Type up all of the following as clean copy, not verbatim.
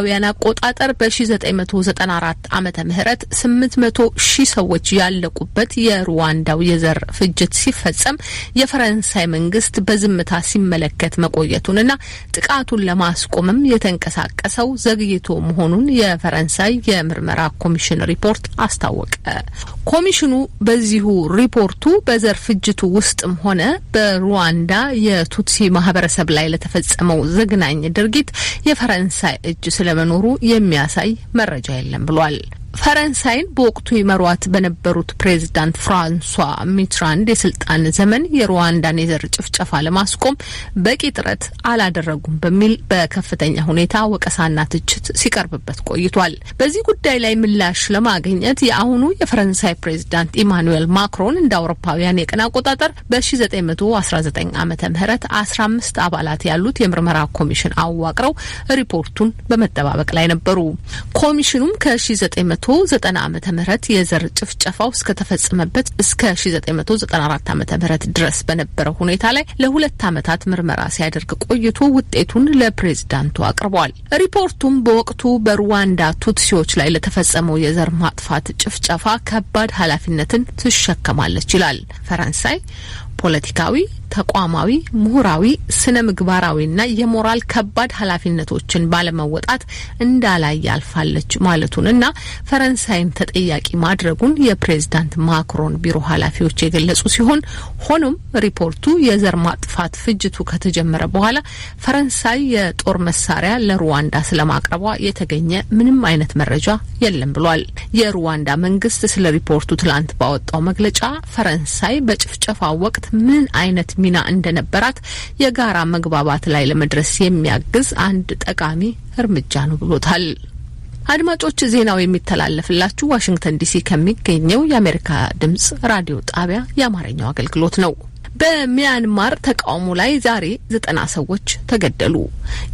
አውሮፓውያን አቆጣጠር በ1994 ዓመተ ምህረት 800,000 ሰዎች ያለቁበት የሩዋንዳው የዘር ፍጅት ሲፈጸም የፈረንሳይ መንግስት በዝምታ ሲመለከት መቆየቱንና ጥቃቱን ለማስቆምም የተንቀሳቀሰው ዘግይቶ መሆኑን የፈረንሳይ የምርመራ ኮሚሽን ሪፖርት አስታወቀ። ኮሚሽኑ በዚሁ ሪፖርቱ በዘር ፍጅቱ ውስጥም ሆነ በሩዋንዳ የቱትሲ ማህበረሰብ ላይ ለተፈጸመው ዘግናኝ ድርጊት የፈረንሳይ እጅ ስለመኖሩ የሚያሳይ መረጃ የለም ብሏል። ፈረንሳይን በወቅቱ ይመሯት በነበሩት ፕሬዝዳንት ፍራንሷ ሚትራንድ የስልጣን ዘመን የሩዋንዳን የዘር ጭፍጨፋ ለማስቆም በቂ ጥረት አላደረጉም በሚል በከፍተኛ ሁኔታ ወቀሳና ትችት ሲቀርብበት ቆይቷል። በዚህ ጉዳይ ላይ ምላሽ ለማግኘት የአሁኑ የፈረንሳይ ፕሬዝዳንት ኢማኑኤል ማክሮን እንደ አውሮፓውያን የቀን አቆጣጠር በ1919 ዓመተ ምህረት 15 አባላት ያሉት የምርመራ ኮሚሽን አዋቅረው ሪፖርቱን በመጠባበቅ ላይ ነበሩ። ኮሚሽኑም ከ1990 ዓመተ ምህረት የዘር ጭፍጨፋው እስከተፈጸመበት እስከ 1994 ዓመተ ምህረት ድረስ በነበረው ሁኔታ ላይ ለ2 ዓመታት ምርመራ ሲያደርግ ቆይቶ ውጤቱን ለፕሬዝዳንቱ አቅርቧል። ሪፖርቱም በወቅቱ በሩዋንዳ ቱትሲዎች ላይ ለተፈጸመው የዘር ማጥፋት ጭፍጨፋ ከባድ ኃላፊነትን ትሸከማለች ይላል። ፈረንሳይ ፖለቲካዊ፣ ተቋማዊ፣ ምሁራዊ፣ ስነ ምግባራዊና የሞራል ከባድ ኃላፊነቶችን ባለመወጣት እንዳላይ ያልፋለች ማለቱንና ፈረንሳይን ተጠያቂ ማድረጉን የፕሬዝዳንት ማክሮን ቢሮ ኃላፊዎች የገለጹ ሲሆን ሆኖም ሪፖርቱ የዘር ማጥፋት ፍጅቱ ከተጀመረ በኋላ ፈረንሳይ የጦር መሳሪያ ለሩዋንዳ ስለማቅረቧ የተገኘ ምንም አይነት መረጃ የለም ብሏል። የሩዋንዳ መንግስት ስለ ሪፖርቱ ትላንት ባወጣው መግለጫ ፈረንሳይ በጭፍጨፋው ወቅት ምን አይነት ሚና እንደነበራት የጋራ መግባባት ላይ ለመድረስ የሚያግዝ አንድ ጠቃሚ እርምጃ ነው ብሎታል። አድማጮች ዜናው የሚተላለፍላችሁ ዋሽንግተን ዲሲ ከሚገኘው የአሜሪካ ድምጽ ራዲዮ ጣቢያ የአማርኛው አገልግሎት ነው። በሚያንማር ተቃውሞ ላይ ዛሬ 90 ሰዎች ተገደሉ።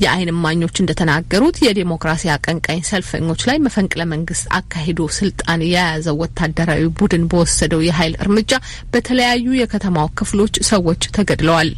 የዓይን እማኞች እንደተናገሩት የዲሞክራሲ አቀንቃኝ ሰልፈኞች ላይ መፈንቅለ መንግስት አካሂዶ ስልጣን የያዘው ወታደራዊ ቡድን በወሰደው የኃይል እርምጃ በተለያዩ የከተማው ክፍሎች ሰዎች ተገድለዋል።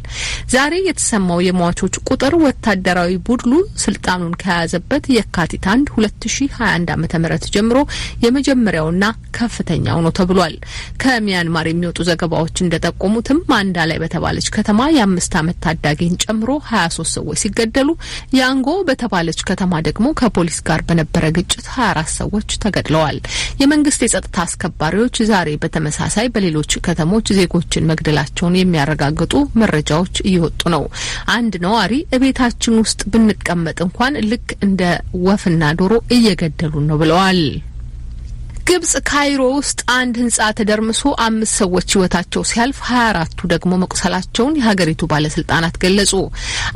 ዛሬ የተሰማው የሟቾች ቁጥር ወታደራዊ ቡድኑ ስልጣኑን ከያዘበት የካቲት 1 2021 ዓ.ም ጀምሮ የመጀመሪያውና ከፍተኛው ነው ተብሏል። ከሚያንማር የሚወጡ ዘገባዎች እንደጠቆሙትም ማንዳ ላይ በተባለች ከተማ የ5 ዓመት ታዳጊን ጨምሮ 23 ሰዎች ሲገደሉ ያንጎ በተባለች ከተማ ደግሞ ከፖሊስ ጋር በነበረ ግጭት 24 ሰዎች ተገድለዋል። የመንግስት የጸጥታ አስከባሪዎች ዛሬ በተመሳሳይ በሌሎች ከተሞች ዜጎችን መግደላቸውን የሚያረጋግጡ መረጃዎች እየወጡ ነው። አንድ ነዋሪ እቤታችን ውስጥ ብንቀመጥ እንኳን ልክ እንደ ወፍና ዶሮ እየገደሉን ነው ብለዋል። ግብጽ ካይሮ ውስጥ አንድ ህንጻ ተደርምሶ 5 ሰዎች ህይወታቸው ሲያልፍ 24ቱ ደግሞ መቁሰላቸውን የሀገሪቱ ባለስልጣናት ገለጹ።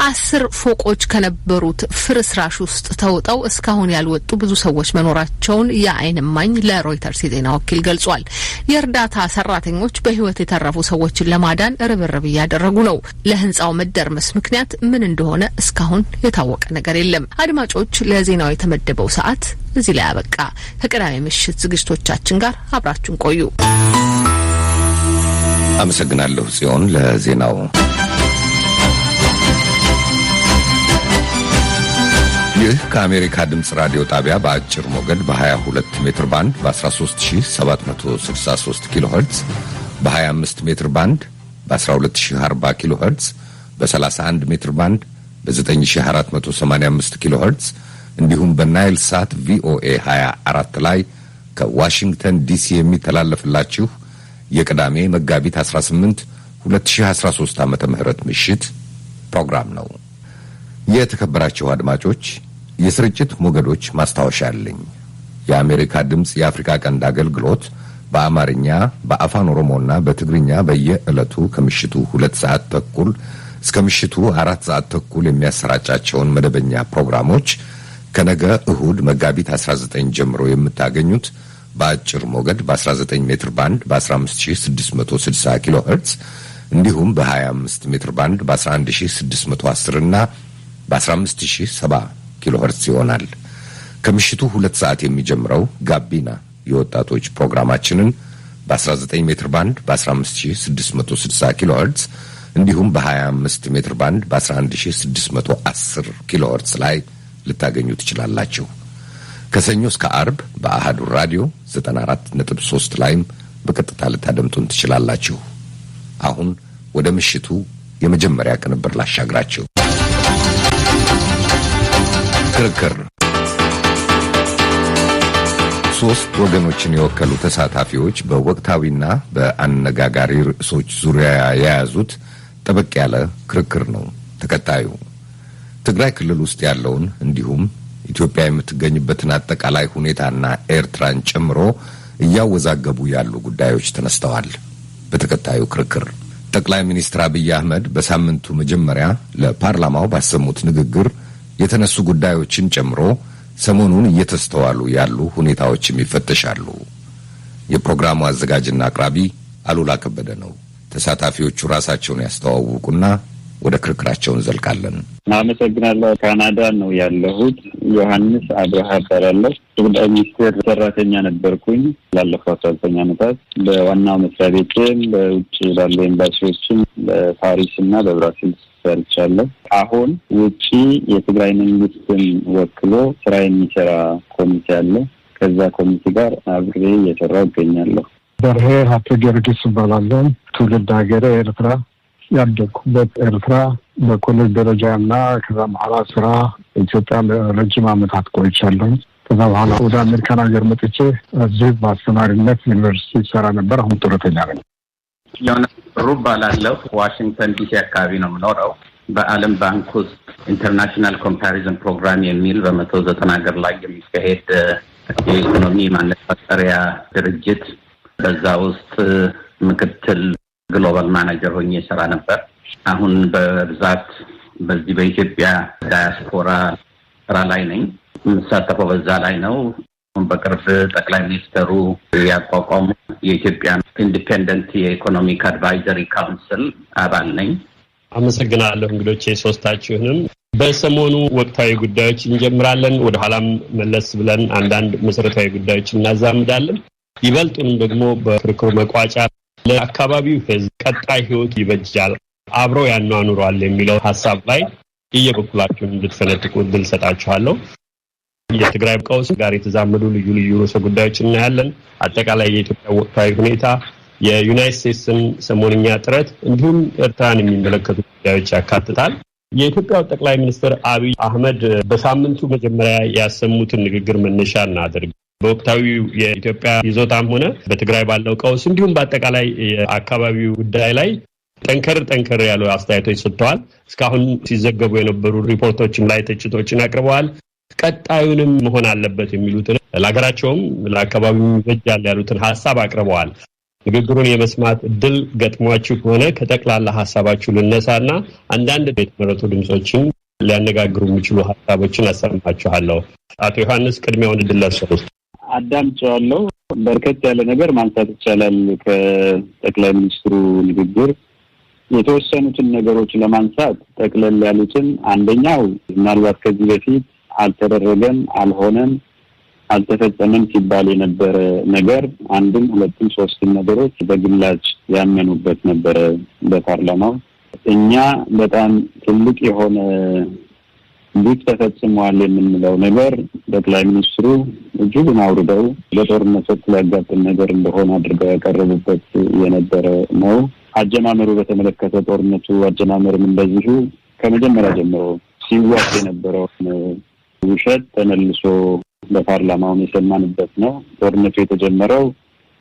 10 ፎቆች ከነበሩት ፍርስራሽ ውስጥ ተውጠው እስካሁን ያልወጡ ብዙ ሰዎች መኖራቸውን የዓይን እማኝ ለሮይተርስ የዜና ወኪል ገልጿል። የእርዳታ ሰራተኞች በህይወት የተረፉ ሰዎችን ለማዳን ርብርብ እያደረጉ ነው። ለህንጻው መደርመስ ምክንያት ምን እንደሆነ እስካሁን የታወቀ ነገር የለም። አድማጮች፣ ለዜናው የተመደበው ሰዓት እዚህ ላይ አበቃ። ከቅዳሜ ምሽት ዝግጅቶቻችን ጋር አብራችሁን ቆዩ። አመሰግናለሁ ጽዮን ለዜናው። ይህ ከአሜሪካ ድምጽ ራዲዮ ጣቢያ በአጭር ሞገድ በ22 ሜትር ባንድ በ13763 ኪሎ ሄርትዝ፣ በ25 ሜትር ባንድ በ12040 ኪሎ ሄርትዝ፣ በ31 ሜትር ባንድ በ9485 ኪሎ ሄርትዝ እንዲሁም በናይል ሳት ቪኦኤ 24 ላይ ከዋሽንግተን ዲሲ የሚተላለፍላችሁ የቅዳሜ መጋቢት 18 2013 ዓመተ ምህረት ምሽት ፕሮግራም ነው። የተከበራችሁ አድማጮች፣ የስርጭት ሞገዶች ማስታወሻ አለኝ። የአሜሪካ ድምጽ የአፍሪካ ቀንድ አገልግሎት በአማርኛ በአፋን ኦሮሞና በትግርኛ በየዕለቱ ከምሽቱ 2 ሰዓት ተኩል እስከ ምሽቱ 4 ሰዓት ተኩል የሚያሰራጫቸውን መደበኛ ፕሮግራሞች ከነገ እሁድ መጋቢት 19 ጀምሮ የምታገኙት በአጭር ሞገድ በ19 ሜትር ባንድ በ15660 ኪሎ ሄርትዝ እንዲሁም በ25 ሜትር ባንድ በ11610 እና በ15070 ኪሎ ሄርትዝ ይሆናል። ከምሽቱ 2 ሰዓት የሚጀምረው ጋቢና የወጣቶች ፕሮግራማችንን በ19 ሜትር ባንድ በ15660 ኪሎ ሄርትዝ እንዲሁም በ25 ሜትር ባንድ በ11610 ኪሎ ሄርትዝ ላይ ልታገኙ ትችላላችሁ። ከሰኞ እስከ አርብ በአሃዱ ራዲዮ 94.3 ላይም በቀጥታ ልታደምጡን ትችላላችሁ። አሁን ወደ ምሽቱ የመጀመሪያ ቅንብር ላሻግራችሁ። ክርክር። ሶስት ወገኖችን የወከሉ ተሳታፊዎች በወቅታዊና በአነጋጋሪ ርዕሶች ዙሪያ የያዙት ጠበቅ ያለ ክርክር ነው። ተከታዩ ትግራይ ክልል ውስጥ ያለውን እንዲሁም ኢትዮጵያ የምትገኝበትን አጠቃላይ ሁኔታና ኤርትራን ጨምሮ እያወዛገቡ ያሉ ጉዳዮች ተነስተዋል። በተከታዩ ክርክር ጠቅላይ ሚኒስትር አብይ አህመድ በሳምንቱ መጀመሪያ ለፓርላማው ባሰሙት ንግግር የተነሱ ጉዳዮችን ጨምሮ ሰሞኑን እየተስተዋሉ ያሉ ሁኔታዎችም ይፈተሻሉ። የፕሮግራሙ አዘጋጅና አቅራቢ አሉላ ከበደ ነው። ተሳታፊዎቹ ራሳቸውን ያስተዋውቁና ወደ ክርክራቸው እንዘልቃለን። አመሰግናለሁ። ካናዳ ነው ያለሁት። ዮሐንስ አብርሃ እባላለሁ። ጠቅላይ ሚኒስትር ሰራተኛ ነበርኩኝ ላለፈው 19 ዓመታት በዋናው መስሪያ ቤትም በውጭ ባሉ ኤምባሲዎችም በፓሪስና በብራሲልስ ሰርቻለሁ። አሁን ውጪ የትግራይ መንግስትን ወክሎ ስራ የሚሰራ ኮሚቴ አለ። ከዛ ኮሚቴ ጋር አብሬ እየሰራሁ እገኛለሁ። በርሄ ሀብተ ጊዮርጊስ እባላለሁ። ትውልድ ሀገሬ ኤርትራ፣ ያደግኩበት ኤርትራ በኮሌጅ ደረጃና ከዛ በኋላ ስራ ኢትዮጵያ ለረጅም ዓመታት ቆይቻለሁ። ከዛ በኋላ ወደ አሜሪካን ሀገር መጥቼ እዚህ በአስተማሪነት ዩኒቨርሲቲ ሰራ ነበር። አሁን ጡረተኛ ነኝ። ዮናስ ሩባላለሁ። ዋሽንግተን ዲሲ አካባቢ ነው የምኖረው። በዓለም ባንክ ውስጥ ኢንተርናሽናል ኮምፓሪዝን ፕሮግራም የሚል በ190 ሀገር ላይ የሚካሄድ የኢኮኖሚ ማነጻጸሪያ ድርጅት በዛ ውስጥ ምክትል ግሎባል ማኔጀር ሆኜ ሰራ ነበር። አሁን በብዛት በዚህ በኢትዮጵያ ዳያስፖራ ስራ ላይ ነኝ። የምሳተፈው በዛ ላይ ነው። በቅርብ ጠቅላይ ሚኒስትሩ ያቋቋሙ የኢትዮጵያ ኢንዲፔንደንት የኢኮኖሚክ አድቫይዘሪ ካውንስል አባል ነኝ። አመሰግናለሁ እንግዶቼ ሶስታችሁንም። በሰሞኑ ወቅታዊ ጉዳዮች እንጀምራለን። ወደ ኋላም መለስ ብለን አንዳንድ መሰረታዊ ጉዳዮች እናዛምዳለን። ይበልጡንም ደግሞ በክርክሩ መቋጫ ለአካባቢው ሕዝብ ቀጣይ ህይወት ይበጃል፣ አብረው ያኗኑራል የሚለው ሐሳብ ላይ እየበኩላችሁን እንድትፈነጥቁ እድል ሰጣችኋለሁ። የትግራይ ቀውስ ጋር የተዛመዱ ልዩ ልዩ ርዕሰ ጉዳዮች እናያለን። አጠቃላይ የኢትዮጵያ ወቅታዊ ሁኔታ፣ የዩናይትድ ስቴትስን ሰሞንኛ ጥረት እንዲሁም ኤርትራን የሚመለከቱ ጉዳዮች ያካትታል። የኢትዮጵያው ጠቅላይ ሚኒስትር አብይ አህመድ በሳምንቱ መጀመሪያ ያሰሙትን ንግግር መነሻ እናድርግ። በወቅታዊው የኢትዮጵያ ይዞታም ሆነ በትግራይ ባለው ቀውስ እንዲሁም በአጠቃላይ የአካባቢው ጉዳይ ላይ ጠንከር ያሉ አስተያየቶች ሰጥተዋል። እስካሁን ሲዘገቡ የነበሩ ሪፖርቶችም ላይ ትችቶችን አቅርበዋል። ቀጣዩንም መሆን አለበት የሚሉትን ለሀገራቸውም ለአካባቢው ይበጃል ያሉትን ሀሳብ አቅርበዋል። ንግግሩን የመስማት እድል ገጥሟችሁ ከሆነ ከጠቅላላ ሀሳባችሁ ልነሳና አንዳንድ የተመረጡ ድምጾችን ሊያነጋግሩ የሚችሉ ሀሳቦችን አሰማችኋለሁ። አቶ ዮሐንስ ቅድሚያውን እድል ለርሰው። አዳምጫለሁ። በርከት ያለ ነገር ማንሳት ይቻላል ከጠቅላይ ሚኒስትሩ ንግግር። የተወሰኑትን ነገሮች ለማንሳት ጠቅለል ያሉትን፣ አንደኛው ምናልባት ከዚህ በፊት አልተደረገም፣ አልሆነም፣ አልተፈጸመም ሲባል የነበረ ነገር አንድም ሁለትም ሶስትም ነገሮች በግላጭ ያመኑበት ነበረ በፓርላማው። እኛ በጣም ትልቅ የሆነ ግፍ ተፈጽሟል የምንለው ነገር ጠቅላይ ሚኒስትሩ እጅጉን አውርደው በጦርነት ወቅት ሊያጋጥም ነገር እንደሆነ አድርገው ያቀረቡበት የነበረ ነው። አጀማመሩ በተመለከተ ጦርነቱ አጀማመርም እንደዚሁ ከመጀመሪያ ጀምሮ ሲዋጥ የነበረው ውሸት ተመልሶ በፓርላማው የሰማንበት ነው። ጦርነቱ የተጀመረው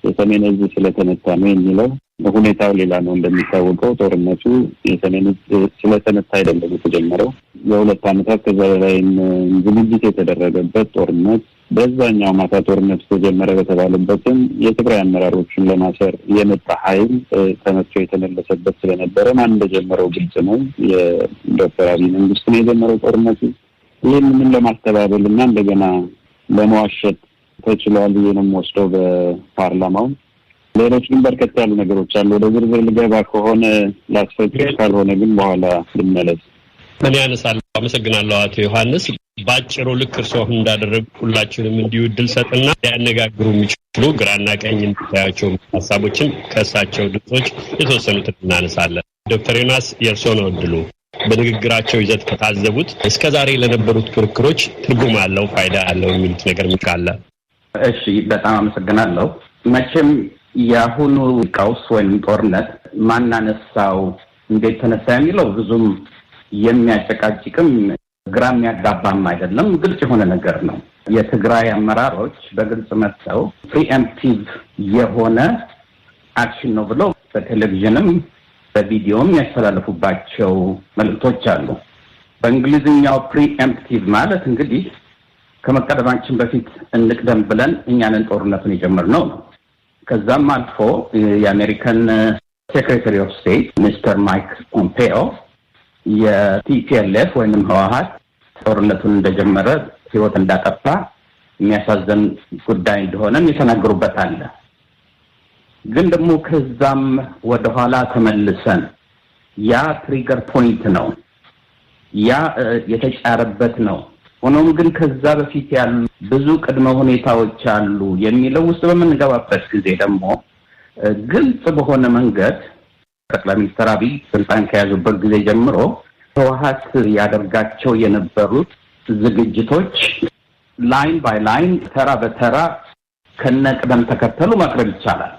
የሰሜን ዕዝ ስለተመታ ነው የሚለው ሁኔታው ሌላ ነው። እንደሚታወቀው ጦርነቱ የሰሜን ዕዝ ስለተመታ አይደለም የተጀመረው። ለ2 ዓመታት ከዛ በላይ ዝግጅት የተደረገበት ጦርነት፣ በዛኛው ማታ ጦርነቱ ተጀመረ በተባለበትም የትግራይ አመራሮችን ለማሰር የመጣ ኃይል ተመቶ የተመለሰበት ስለነበረ ማን እንደጀመረው ግልጽ ነው። የዶክተር አብይ መንግስት ነው የጀመረው ጦርነቱ። ይህንን ለማስተባበል እና እንደገና ለመዋሸት ተችሏል ብዬ ነው የምወስደው በፓርላማው። ሌሎች ግን በርከት ያሉ ነገሮች አሉ። ወደ ዝርዝር ልገባ ከሆነ ላስፈቅድ፣ ካልሆነ ግን በኋላ ልመለስ። ምን ያነሳለሁ። አመሰግናለሁ አቶ ዮሐንስ። ባጭሩ ልክ እርስዎ እንዳደረጉ ሁላችንም እንዲሁ እድል ሰጥና ሊያነጋግሩ የሚችሉ ግራና ቀኝ እንታያቸው ሀሳቦችን ከእሳቸው ድምጾች የተወሰኑትን እናነሳለን። ዶክተር ዮናስ የእርስዎ ነው እድሉ። በንግግራቸው ይዘት ከታዘቡት እስከዛሬ ለነበሩት ክርክሮች ትርጉም አለው ፋይዳ አለው የሚሉት ነገር ምን ካለ? እሺ በጣም አመሰግናለሁ። መቼም የአሁኑ ቀውስ ወይም ጦርነት ማናነሳው እንዴት ተነሳ የሚለው ብዙም የሚያጨቃጭቅም ግራ የሚያጋባም አይደለም፣ ግልጽ የሆነ ነገር ነው። የትግራይ አመራሮች በግልጽ መጥተው ፕሪኤምፕቲቭ የሆነ አክሽን ነው ብለው በቴሌቪዥንም በቪዲዮም ያስተላልፉባቸው መልእክቶች አሉ። በእንግሊዝኛው ፕሪኤምፕቲቭ ማለት እንግዲህ ከመቀደማችን በፊት እንቅደም ብለን እኛንን ጦርነቱን የጀመርነው ነው። ከዛም አልፎ የአሜሪካን ሴክሬታሪ ኦፍ ስቴት ሚስተር ማይክ ፖምፔዮ የቲፒኤልኤፍ ወይንም ህወሓት ጦርነቱን እንደጀመረ ህይወት እንዳጠፋ የሚያሳዝን ጉዳይ እንደሆነም የተናገሩበት አለ። ግን ደግሞ ከዛም ወደኋላ ተመልሰን ያ ትሪገር ፖይንት ነው፣ ያ የተጫረበት ነው። ሆኖም ግን ከዛ በፊት ያሉ ብዙ ቅድመ ሁኔታዎች አሉ የሚለው ውስጥ በምንገባበት ጊዜ ደግሞ ግልጽ በሆነ መንገድ ጠቅላይ ሚኒስትር አብይ ስልጣን ከያዙበት ጊዜ ጀምሮ ህወሓት ያደርጋቸው የነበሩት ዝግጅቶች ላይን ባይ ላይን ተራ በተራ ከነቅደም ተከተሉ ማቅረብ ይቻላል።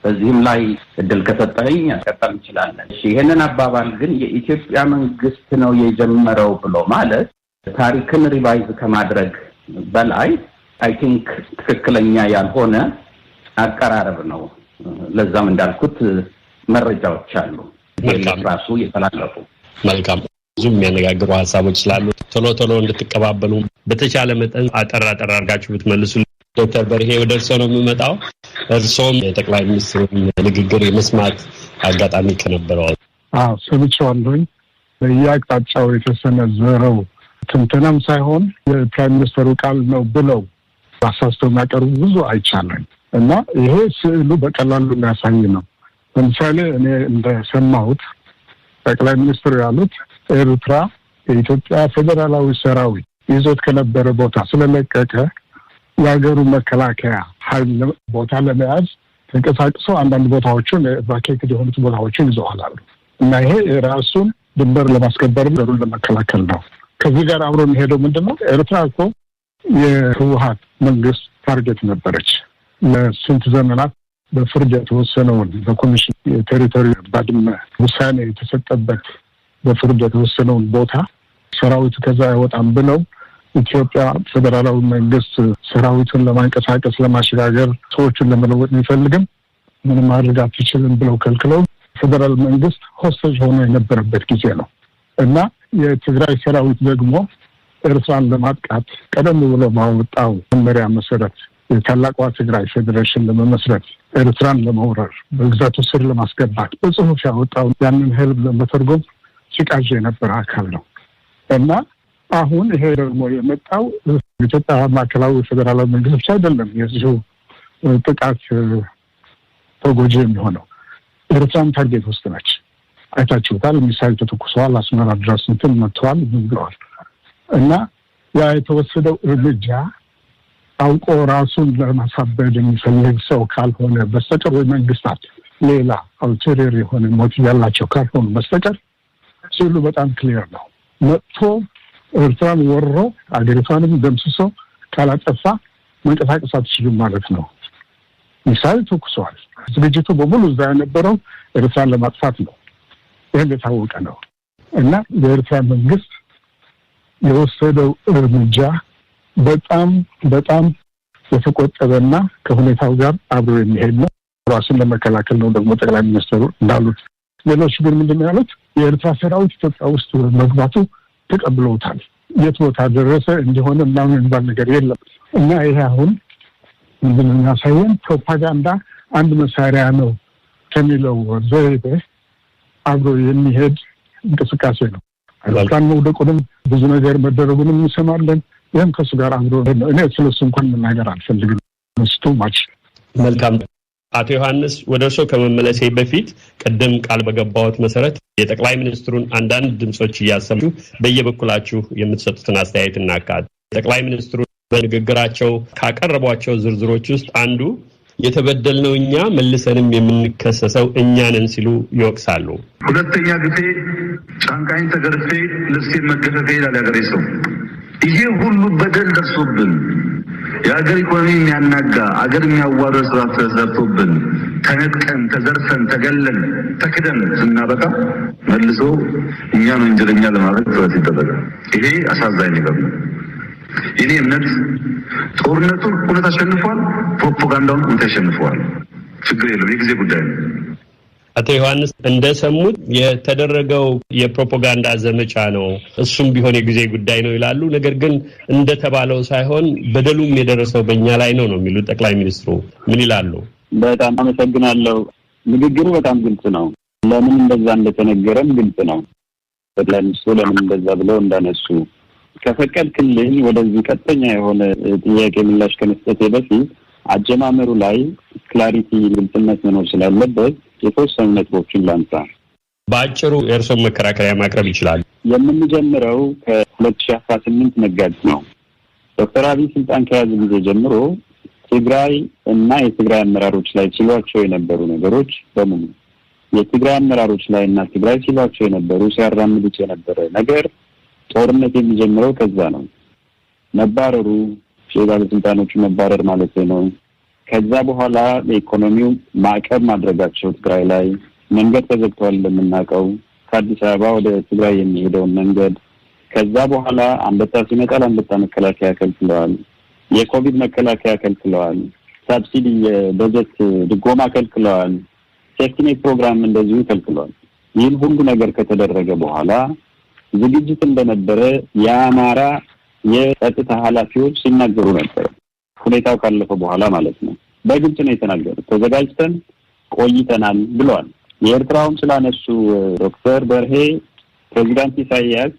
በዚህም ላይ እድል ከሰጠኝ ያስቀጥል እንችላለን። ይሄንን አባባል ግን የኢትዮጵያ መንግስት ነው የጀመረው ብሎ ማለት ታሪክን ሪቫይዝ ከማድረግ በላይ አይ ቲንክ ትክክለኛ ያልሆነ አቀራረብ ነው። ለዛም እንዳልኩት መረጃዎች አሉ ራሱ የተላለፉ። መልካም ብዙ የሚያነጋግሩ ሀሳቦች ስላሉ ቶሎ እንድትቀባበሉ በተቻለ መጠን አጠር አድርጋችሁ ብትመልሱ። ዶክተር በርሄ ወደ እርስዎ ነው የምመጣው። እርስዎም የጠቅላይ ሚኒስትሩን ንግግር የመስማት አጋጣሚ ከነበረው? ሰምቼዋለሁኝ። በየአቅጣጫው የተሰነዘረው ትንተናም ሳይሆን የፕራይም ሚኒስትሩ ቃል ነው ብለው አሳስተው የሚያቀርቡ ብዙ አይቻለኝ እና ይሄ ስዕሉ በቀላሉ የሚያሳይ ነው። ለምሳሌ እኔ እንደሰማሁት ጠቅላይ ሚኒስትሩ ያሉት ኤርትራ የኢትዮጵያ ፌዴራላዊ ሰራዊት ይዞት ከነበረ ቦታ ስለለቀቀ የሀገሩ መከላከያ ኃይል ቦታ ለመያዝ ተንቀሳቅሰው አንዳንድ ቦታዎችን ቫኬትድ የሆኑት ቦታዎችን ይዘዋል አሉ እና ይሄ ራሱን ድንበር ለማስከበር ሀገሩን ለመከላከል ነው። ከዚህ ጋር አብሮ የሚሄደው ምንድነው? ኤርትራ እኮ የህወሓት መንግስት ታርጌት ነበረች። ለስንት ዘመናት በፍርድ የተወሰነውን በኮሚሽን የቴሪቶሪ ባድመ ውሳኔ የተሰጠበት በፍርድ የተወሰነውን ቦታ ሰራዊቱ ከዛ አይወጣም ብለው ኢትዮጵያ ፌዴራላዊ መንግስት ሰራዊቱን ለማንቀሳቀስ ለማሸጋገር ሰዎችን ለመለወጥ የሚፈልግም ምንም ማድረግ አትችልም ብለው ከልክለው ፌዴራል መንግስት ሆስቴጅ ሆኖ የነበረበት ጊዜ ነው እና የትግራይ ሰራዊት ደግሞ ኤርትራን ለማጥቃት ቀደም ብሎ ባወጣው መመሪያ መሰረት የታላቋ ትግራይ ፌዴሬሽን ለመመስረት ኤርትራን ለመውረር በግዛቱ ስር ለማስገባት በጽሁፍ ያወጣው ያንን ህልም ለመተርጎም ሲቃዥ የነበረ አካል ነው እና አሁን ይሄ ደግሞ የመጣው ኢትዮጵያ ማዕከላዊ ፌዴራላዊ መንግስት ብቻ አይደለም የዚሁ ጥቃት ተጎጂ የሚሆነው ኤርትራም ታርጌት ውስጥ ነች። አይታችሁታል። ሚሳይል ተተኩሰዋል። አስመራ ድረስ እንትን መጥተዋል ብለዋል እና ያ የተወሰደው እርምጃ አውቆ ራሱን ለማሳበድ የሚፈልግ ሰው ካልሆነ በስተቀር ወይ መንግስታት ሌላ አልቴሪየር የሆነ ሞቲቭ ያላቸው ካልሆኑ በስተቀር ሲሉ በጣም ክሊር ነው። መጥቶ ኤርትራን ወሮ አገሪቷንም ደምስሶ ካላጠፋ መንቀሳቀስ አትችልም ማለት ነው። ሚሳይል ተኩሰዋል። ዝግጅቱ በሙሉ እዛ የነበረው ኤርትራን ለማጥፋት ነው። ይህ የታወቀ ነው እና የኤርትራ መንግስት የወሰደው እርምጃ በጣም የተቆጠበና ከሁኔታው ጋር አብሮ የሚሄድ ነው። ራሱን ለመከላከል ነው ደግሞ ጠቅላይ ሚኒስትሩ እንዳሉት። ሌሎች ግን ምንድነው ያሉት? የኤርትራ ሰራዊት ኢትዮጵያ ውስጥ መግባቱ ተቀብለውታል። የት ቦታ ደረሰ እንዲሆነ ምናምን የሚባል ነገር የለም እና ይሄ አሁን ምንድነው የሚያሳየን? ፕሮፓጋንዳ አንድ መሳሪያ ነው ከሚለው ዘይቤ አብሮ የሚሄድ እንቅስቃሴ ነው። አውሮፕላን መውደቁንም ብዙ ነገር መደረጉንም እንሰማለን። ይህም ከሱ ጋር አብሮ ነው። እኔ ስለሱ እንኳን መናገር አልፈልግም። ስቱ ማች መልካም። አቶ ዮሐንስ ወደ እርሶ ከመመለሴ በፊት ቅድም ቃል በገባሁት መሰረት የጠቅላይ ሚኒስትሩን አንዳንድ ድምጾች እያሰሙ በየበኩላችሁ የምትሰጡትን አስተያየት እናካት። ጠቅላይ ሚኒስትሩ በንግግራቸው ካቀረቧቸው ዝርዝሮች ውስጥ አንዱ የተበደልነው እኛ መልሰንም የምንከሰሰው እኛ ነን ሲሉ ይወቅሳሉ። ሁለተኛ ጊዜ ጫንቃይን ተገርፌ ልብሴን መገፈፌ ይላል ያገሬ ሰው። ይሄ ሁሉ በደል ደርሶብን የሀገር ኢኮኖሚ የሚያናጋ አገር የሚያዋርድ ስራ ተሰርቶብን ተነጥቀን ተዘርፈን ተገለን ተክደን ስናበቃ መልሶ እኛን ወንጀለኛ ለማድረግ ጥረት ይደረጋል። ይሄ አሳዛኝ ነገር ነው። የኔ እምነት ጦርነቱን እውነት አሸንፏል፣ ፕሮፓጋንዳውን እውነት አሸንፏል። ችግር የለም፣ የጊዜ ጉዳይ ነው። አቶ ዮሐንስ እንደሰሙት የተደረገው የፕሮፓጋንዳ ዘመቻ ነው፣ እሱም ቢሆን የጊዜ ጉዳይ ነው ይላሉ። ነገር ግን እንደተባለው ሳይሆን በደሉም የደረሰው በእኛ ላይ ነው የሚሉት ጠቅላይ ሚኒስትሩ ምን ይላሉ? በጣም አመሰግናለሁ። ንግግሩ በጣም ግልጽ ነው። ለምን እንደዛ እንደተነገረም ግልጽ ነው። ጠቅላይ ሚኒስትሩ ለምን እንደዛ ብለው እንዳነሱ ከፈቀድክልኝ ወደዚህ ቀጥተኛ የሆነ ጥያቄ ምላሽ ከመስጠቴ በፊት አጀማመሩ ላይ ክላሪቲ ግልጽነት መኖር ስላለበት የተወሰኑ ነጥቦችን ላንሳ። በአጭሩ የእርስዎን መከራከሪያ ማቅረብ ይችላል። የምንጀምረው ከ2018 መጋቢት ነው። ዶክተር አብይ ስልጣን ከያዙ ጊዜ ጀምሮ ትግራይ እና የትግራይ አመራሮች ላይ ሲሏቸው የነበሩ ነገሮች በሙሉ የትግራይ አመራሮች ላይ እና ትግራይ ሲሏቸው የነበሩ ሲያራምዱት የነበረ ነገር ጦርነት የሚጀምረው ከዛ ነው። መባረሩ የባለስልጣኖቹ መባረር ማለት ነው። ከዛ በኋላ ለኢኮኖሚው ማዕቀብ ማድረጋቸው ትግራይ ላይ መንገድ ተዘግቷል እንደምናውቀው ከአዲስ አበባ ወደ ትግራይ የሚሄደውን መንገድ። ከዛ በኋላ አንበጣ ሲመጣ አንበጣ መከላከያ ከልክለዋል፣ የኮቪድ መከላከያ ከልክለዋል፣ ሳብሲዲ የበጀት ድጎማ ከልክለዋል፣ ሴፍቲኔት ፕሮግራም እንደዚሁ ከልክለዋል። ይህን ሁሉ ነገር ከተደረገ በኋላ ዝግጅት እንደነበረ የአማራ የጸጥታ ኃላፊዎች ሲናገሩ ነበር። ሁኔታው ካለፈ በኋላ ማለት ነው። በግልጽ ነው የተናገሩት። ተዘጋጅተን ቆይተናል ብለዋል። የኤርትራውም ስላነሱ ዶክተር በርሄ ፕሬዚዳንት ኢሳያስ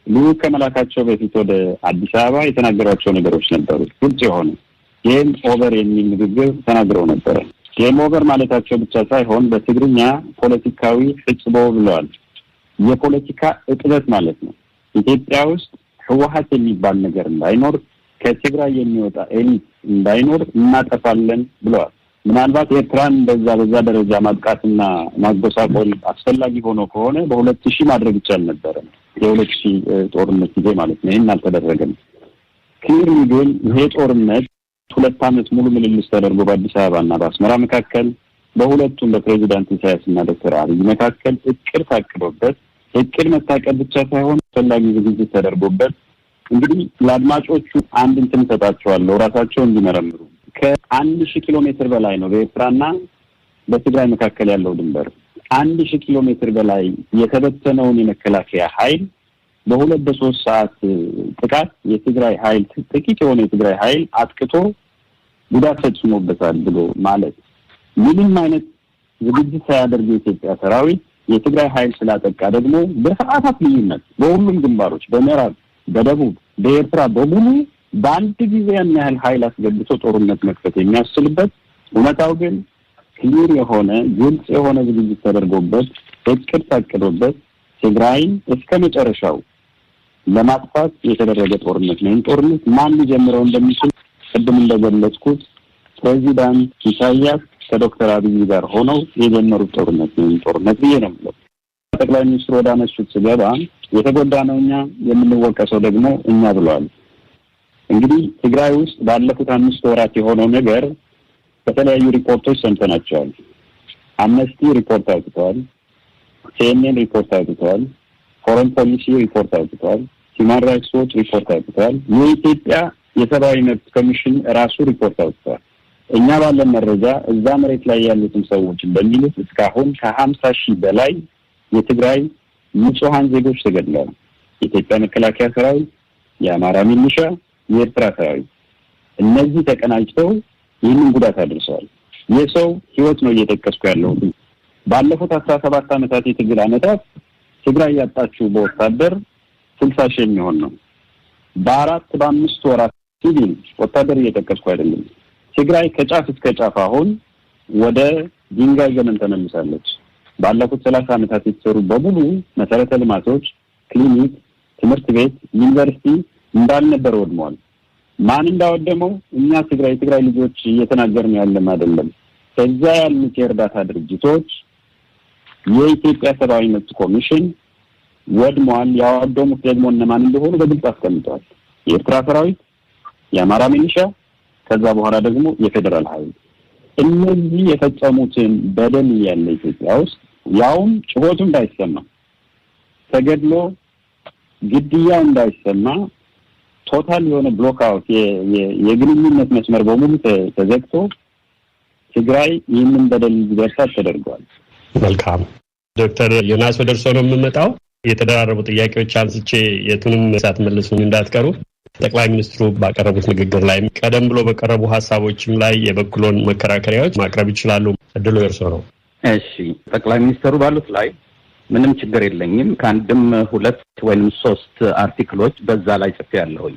ልዑክ ከመላካቸው በፊት ወደ አዲስ አበባ የተናገሯቸው ነገሮች ነበሩ። ግልጽ የሆነ ጌም ኦቨር የሚል ንግግር ተናግረው ነበረ። ጌም ኦቨር ማለታቸው ብቻ ሳይሆን በትግርኛ ፖለቲካዊ ፍጽሞ ብለዋል። የፖለቲካ እጥበት ማለት ነው። ኢትዮጵያ ውስጥ ህወሓት የሚባል ነገር እንዳይኖር፣ ከትግራይ የሚወጣ ኤሊት እንዳይኖር እናጠፋለን ብለዋል። ምናልባት ኤርትራን በዛ ደረጃ ማጥቃትና ማጎሳቆል አስፈላጊ ሆኖ ከሆነ በ2000 ማድረግ ይቻል ነበረ። የ2000 ጦርነት ጊዜ ማለት ነው። ይሄን አልተደረገም። ክሊርሊ ግን ይሄ ጦርነት 2 ዓመት ሙሉ ምልልስ ተደርጎ በአዲስ አበባና በአስመራ መካከል በሁለቱም በፕሬዚዳንት ኢሳያስና ዶክተር አብይ መካከል እቅድ ታቅዶበት እቅድ መታቀድ ብቻ ሳይሆን አስፈላጊ ዝግጅት ተደርጎበት እንግዲህ ለአድማጮቹ አንድ እንትን ሰጣቸዋለሁ ራሳቸው እንዲመረምሩ። ከ1000 ኪሎ ሜትር በላይ ነው በኤርትራና በትግራይ መካከል ያለው ድንበር። 1000 ኪሎ ሜትር በላይ የተበተነውን የመከላከያ ኃይል በ2-3 ሰዓት ጥቃት የትግራይ ኃይል ጥቂት የሆነ የትግራይ ኃይል አጥቅቶ ጉዳት ፈጽሞበታል ብሎ ማለት ምንም አይነት ዝግጅት ሳያደርግ የኢትዮጵያ ሰራዊት የትግራይ ኃይል ስላጠቃ ደግሞ በሰዓታት ልዩነት በሁሉም ግንባሮች በምዕራብ፣ በደቡብ፣ በኤርትራ በሙሉ በአንድ ጊዜ ያን ያህል ኃይል አስገብቶ ጦርነት መክፈት የሚያስችልበት እውነታው ግን ክሊር የሆነ ግልጽ የሆነ ዝግጅት ተደርጎበት እቅድ ታቅዶበት ትግራይን እስከ መጨረሻው ለማጥፋት የተደረገ ጦርነት ነው። ጦርነት ማን ሊጀምረው እንደሚችል ቅድም እንደገለጽኩት ፕሬዚዳንት ኢሳያስ ከዶክተር አብይ ጋር ሆነው የጀመሩት ጦርነት ብዬ ነው የምለው። ጠቅላይ ሚኒስትሩ ወደ አነሱት ስገባ የተጎዳነው እኛ የምንወቀሰው ደግሞ እኛ ብለዋል። እንግዲህ ትግራይ ውስጥ ባለፉት 5 ወራት የሆነው ነገር በተለያዩ ሪፖርቶች ሰምተናቸዋል። አምነስቲ ሪፖርት አውጥተዋል፣ ሲኤንኤን ሪፖርት አውጥተዋል፣ ፎሬን ፖሊሲ ሪፖርት አውጥተዋል፣ ሂውማን ራይትስ ዎች ሪፖርት አውጥተዋል፣ የኢትዮጵያ የሰብአዊ መብት ኮሚሽን ራሱ ሪፖርት አውጥተዋል። እኛ ባለን መረጃ እዛ መሬት ላይ ያሉትን ሰዎች እንደሚሉት እስካሁን ከ50,000 በላይ የትግራይ ንጹሃን ዜጎች ተገድለዋል። የኢትዮጵያ መከላከያ ሰራዊት፣ የአማራ ሚሊሻ፣ የኤርትራ ሰራዊት እነዚህ ተቀናጅተው ይህንን ጉዳት አድርሰዋል። የሰው ህይወት ነው እየጠቀስኩ ያለው። ባለፉት 17 ዓመታት የትግል ዓመታት ትግራይ ያጣችው በወታደር 60,000 የሚሆን ነው። በ4-5 ወራት ሲቪል ወታደር እየጠቀስኩ አይደለም። ትግራይ ከጫፍ እስከ ጫፍ አሁን ወደ ድንጋይ ዘመን ተመልሳለች። ባለፉት 30 ዓመታት የተሰሩ በሙሉ መሰረተ ልማቶች፣ ክሊኒክ፣ ትምህርት ቤት፣ ዩኒቨርሲቲ እንዳልነበር ወድመዋል። ማን እንዳወደመው እኛ ትግራይ ልጆች እየተናገርን ያለም አይደለም። ከዛ ያሉት የእርዳታ ድርጅቶች የኢትዮጵያ ሰብአዊ መብት ኮሚሽን ወድሟል። ያወደሙት ደግሞ እነማን እንደሆኑ በግልጽ አስቀምጠዋል። የኤርትራ ሰራዊት፣ የአማራ ሚሊሻ፣ ከዛ በኋላ ደግሞ የፌደራል ኃይል። እነዚህ የፈጸሙትን በደል ያለ ኢትዮጵያ ውስጥ ያውም ጩኸቱ እንዳይሰማ ተገድሎ ግድያ እንዳይሰማ ቶታል የሆነ ብሎክ አውት የግንኙነት መስመር በሙሉ ተዘግቶ ትግራይ ይህንን በደል እንዲደርሳት ተደርጓል። መልካም ዶክተር ዮናስ ወደ እርስዎ ነው የምመጣው። የተደራረቡ ጥያቄዎች አንስቼ የቱንም ሳትመልሱኝ እንዳትቀሩ። ጠቅላይ ሚኒስትሩ ባቀረቡት ንግግር ላይ ቀደም ብሎ በቀረቡ ሀሳቦችም ላይ የበኩሎን መከራከሪያዎች ማቅረብ ይችላሉ። እድሉ የእርስዎ ነው። እሺ፣ ጠቅላይ ሚኒስትሩ ባሉት ላይ ምንም ችግር የለኝም። ከአንድም 2 ወይም 3 አርቲክሎች በዛ ላይ ጽፌያለሁኝ።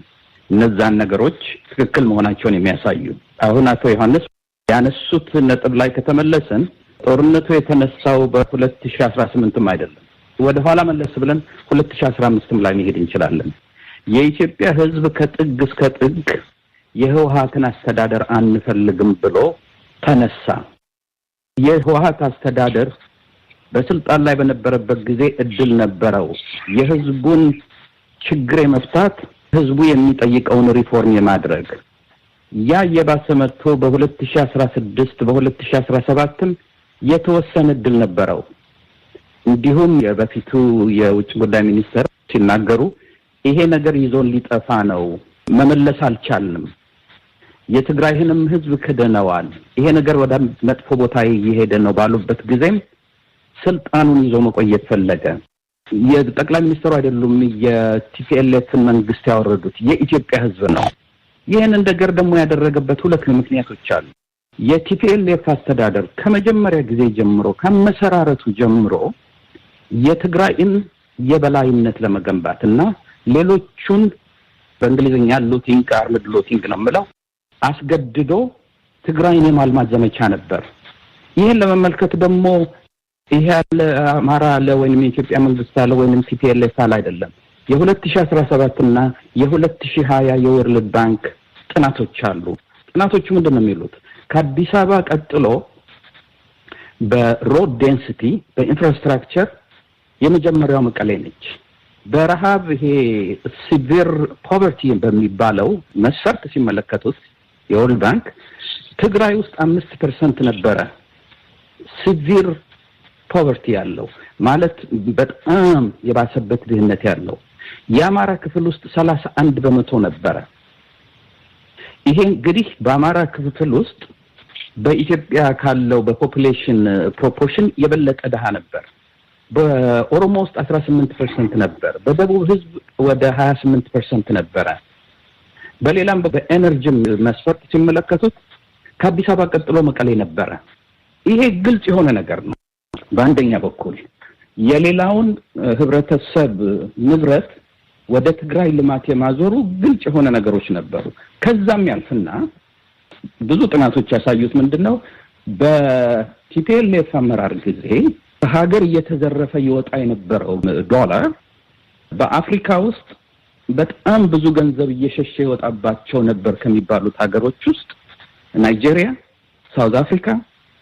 እነዛን ነገሮች ትክክል መሆናቸውን የሚያሳዩ አሁን አቶ ዮሐንስ ያነሱት ነጥብ ላይ ከተመለሰን ጦርነቱ የተነሳው በ2018ም አይደለም። ወደ ኋላ መለስ ብለን 2015ም ላይ መሄድ እንችላለን። የኢትዮጵያ ሕዝብ ከጥግ እስከ ጥግ የህወሓትን አስተዳደር አንፈልግም ብሎ ተነሳ። የህወሓት አስተዳደር በስልጣን ላይ በነበረበት ጊዜ እድል ነበረው የህዝቡን ችግር የመፍታት ህዝቡ የሚጠይቀውን ሪፎርም የማድረግ። ያ የባሰ መጥቶ በ2016 በ2017ም የተወሰነ እድል ነበረው። እንዲሁም የበፊቱ የውጭ ጉዳይ ሚኒስትር ሲናገሩ ይሄ ነገር ይዞን ሊጠፋ ነው፣ መመለስ አልቻልንም፣ የትግራይንም ህዝብ ክደነዋል፣ ይሄ ነገር ወደ መጥፎ ቦታ እየሄደ ነው ባሉበት ጊዜም ስልጣኑን ይዞ መቆየት ፈለገ። የጠቅላይ ሚኒስትሩ አይደሉም የቲፒኤልኤፍን መንግስት ያወረዱት፣ የኢትዮጵያ ህዝብ ነው። ይህን ነገር ደግሞ ያደረገበት 2 ምክንያቶች አሉ። የቲፒኤልኤፍ አስተዳደር ከመጀመሪያ ጊዜ ጀምሮ ከመሰራረቱ ጀምሮ የትግራይን የበላይነት ለመገንባትና ሌሎቹን በእንግሊዝኛ ሉቲንግ አርምድ ሉቲንግ ነው የምለው አስገድዶ ትግራይን የማልማት ዘመቻ ነበር። ይህን ለመመልከት ደግሞ ይሄ ያለ አማራ አለ ወይንም የኢትዮጵያ መንግስት አለ ወይንም ቲፒኤልኤፍ አለ አይደለም። የ2017 እና የ2020 የወርልድ ባንክ ጥናቶች አሉ። ጥናቶቹ ምንድነው የሚሉት? ከአዲስ አበባ ቀጥሎ በሮድ ዴንሲቲ በኢንፍራስትራክቸር የመጀመሪያው መቀሌ ነች። በረሃብ ይሄ ሲቪር ፖቨርቲ በሚባለው መስፈርት ሲመለከቱት የወርልድ ባንክ ትግራይ ውስጥ 5% ነበረ ሲቪር ፖቨርቲ ያለው ማለት በጣም የባሰበት ድህነት ያለው። የአማራ ክፍል ውስጥ 31% ነበረ። ይሄ እንግዲህ በአማራ ክፍል ውስጥ በኢትዮጵያ ካለው በፖፑሌሽን ፕሮፖርሽን የበለጠ ደሃ ነበር። በኦሮሞ ውስጥ 18% ነበር። በደቡብ ህዝብ ወደ 28% ነበረ። በሌላም በኤነርጂ መስፈርት ሲመለከቱት ከአዲስ አበባ ቀጥሎ መቀሌ ነበረ። ይሄ ግልጽ የሆነ ነገር ነው። በአንደኛ በኩል የሌላውን ህብረተሰብ ንብረት ወደ ትግራይ ልማት የማዞሩ ግልጽ የሆነ ነገሮች ነበሩ። ከዛም ያልፍና ብዙ ጥናቶች ያሳዩት ምንድነው በቲፒኤልኤፍ አመራር ጊዜ በሀገር እየተዘረፈ ይወጣ የነበረው ዶላር በአፍሪካ ውስጥ በጣም ብዙ ገንዘብ እየሸሸ ይወጣባቸው ነበር ከሚባሉት ሀገሮች ውስጥ ናይጄሪያ፣ ሳውዝ አፍሪካ፣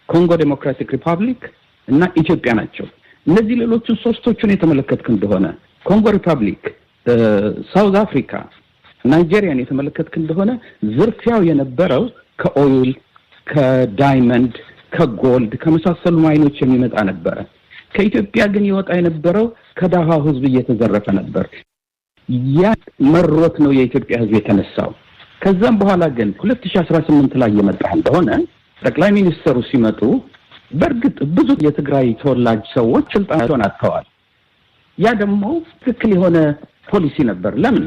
ኮንጎ ዴሞክራቲክ ሪፐብሊክ እና ኢትዮጵያ ናቸው። እነዚህ ሌሎቹን 3ቱን የተመለከትክ እንደሆነ ኮንጎ ሪፐብሊክ፣ ሳውዝ አፍሪካ፣ ናይጄሪያን የተመለከትክ እንደሆነ ዝርፊያው የነበረው ከኦይል፣ ከዳይመንድ፣ ከጎልድ ከመሳሰሉ ማይኖች የሚመጣ ነበር። ከኢትዮጵያ ግን ይወጣ የነበረው ከደሃው ህዝብ እየተዘረፈ ነበር። ያ መሮት ነው የኢትዮጵያ ህዝብ የተነሳው። ከዛም በኋላ ግን 2018 ላይ የመጣ እንደሆነ ጠቅላይ ሚኒስትሩ ሲመጡ በእርግጥ ብዙ የትግራይ ተወላጅ ሰዎች ስልጣናቸውን አጥተዋል። ያ ደግሞ ትክክል የሆነ ፖሊሲ ነበር። ለምን?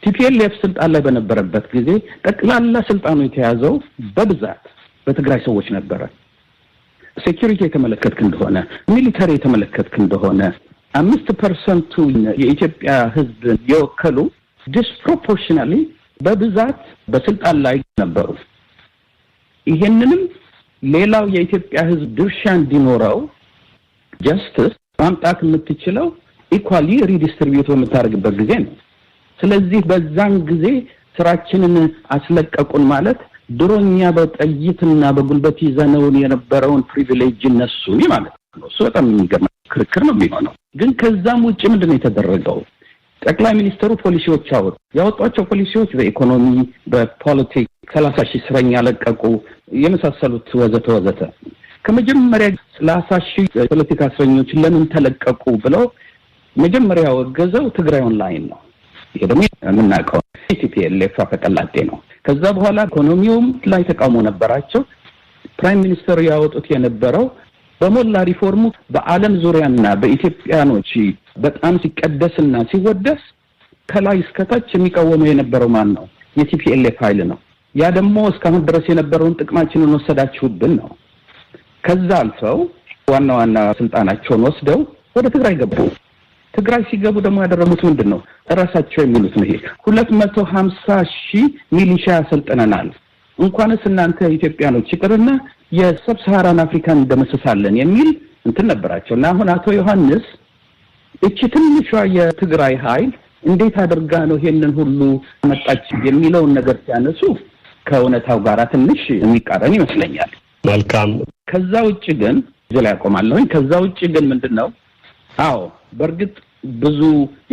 ቲፒኤልኤፍ ስልጣን ላይ በነበረበት ጊዜ ጠቅላላ ስልጣኑ የተያዘው በብዛት በትግራይ ሰዎች ነበረ። ሴኩሪቲ የተመለከትክ እንደሆነ ሚሊተሪ የተመለከትክ እንደሆነ 5% የኢትዮጵያ ህዝብ የወከሉ ዲስፕሮፖርሽናሊ በብዛት በስልጣን ላይ ነበሩ። ይሄንንም ሌላው የኢትዮጵያ ህዝብ ድርሻ እንዲኖረው ጀስቲስ ማምጣት የምትችለው ኢኳሊ ሪዲስትሪቢዩት በምታደርግበት ጊዜ ነው። ስለዚህ በዛን ጊዜ ስራችንን አስለቀቁን ማለት ድሮኛ በጥይትና በጉልበት ይዘነውን የነበረውን ፕሪቪሌጅ እነሱ ማለት ነው። እሱ በጣም የሚገርም ክርክር ነው የሚሆነው። ግን ከዛም ውጭ ምንድነው የተደረገው? ጠቅላይ ሚኒስትሩ ፖሊሲዎች ያወጧቸው ፖሊሲዎች በኢኮኖሚ፣ በፖለቲክ 30,000 እስረኛ ለቀቁ የመሳሰሉት ወዘተ ወዘተ። ከመጀመሪያ 30,000 ፖለቲካ እስረኞች ለምን ተለቀቁ ብለው መጀመሪያ ያወገዘው ትግራይ ኦንላይን ነው። ይሄ ደግሞ የምናውቀው TPLF አፈቀላጤ ነው። ከዛ በኋላ ኢኮኖሚውም ላይ ተቃውሞ ነበራቸው። ፕራይም ሚኒስተር ያወጡት የነበረው በሞላ ሪፎርሙ በአለም ዙሪያና በኢትዮጵያኖች በጣም ሲቀደስና ሲወደስ ከላይ እስከታች የሚቃወመው የነበረው ማን ነው? የቲፒኤልኤፍ ኃይል ነው። ያ ደግሞ እስካሁን ድረስ የነበረውን ጥቅማችንን ወሰዳችሁብን ነው። ከዛ አልፈው ዋና ስልጣናቸውን ወስደው ወደ ትግራይ ገቡ። ትግራይ ሲገቡ ደግሞ ያደረጉት ምንድነው? ራሳቸው የሚሉት ነው። ይሄ 250,000 ሚሊሻ ያሰልጥነናል፣ እንኳንስ እናንተ ኢትዮጵያኖች ይቅርና የሰብሳሃራን አፍሪካን እንደመሰሳለን የሚል እንትን ነበራቸውና አሁን አቶ ዮሐንስ እቺ ትንሿ የትግራይ ኃይል እንዴት አድርጋ ነው ይሄንን ሁሉ መጣች የሚለውን ነገር ሲያነሱ ከእውነታው ጋር ትንሽ የሚቃረን ይመስለኛል። መልካም። ከዛ ውጭ ግን ዘላ ያቆማለሁ። ከዛ ውጭ ግን ምንድነው? አዎ በእርግጥ ብዙ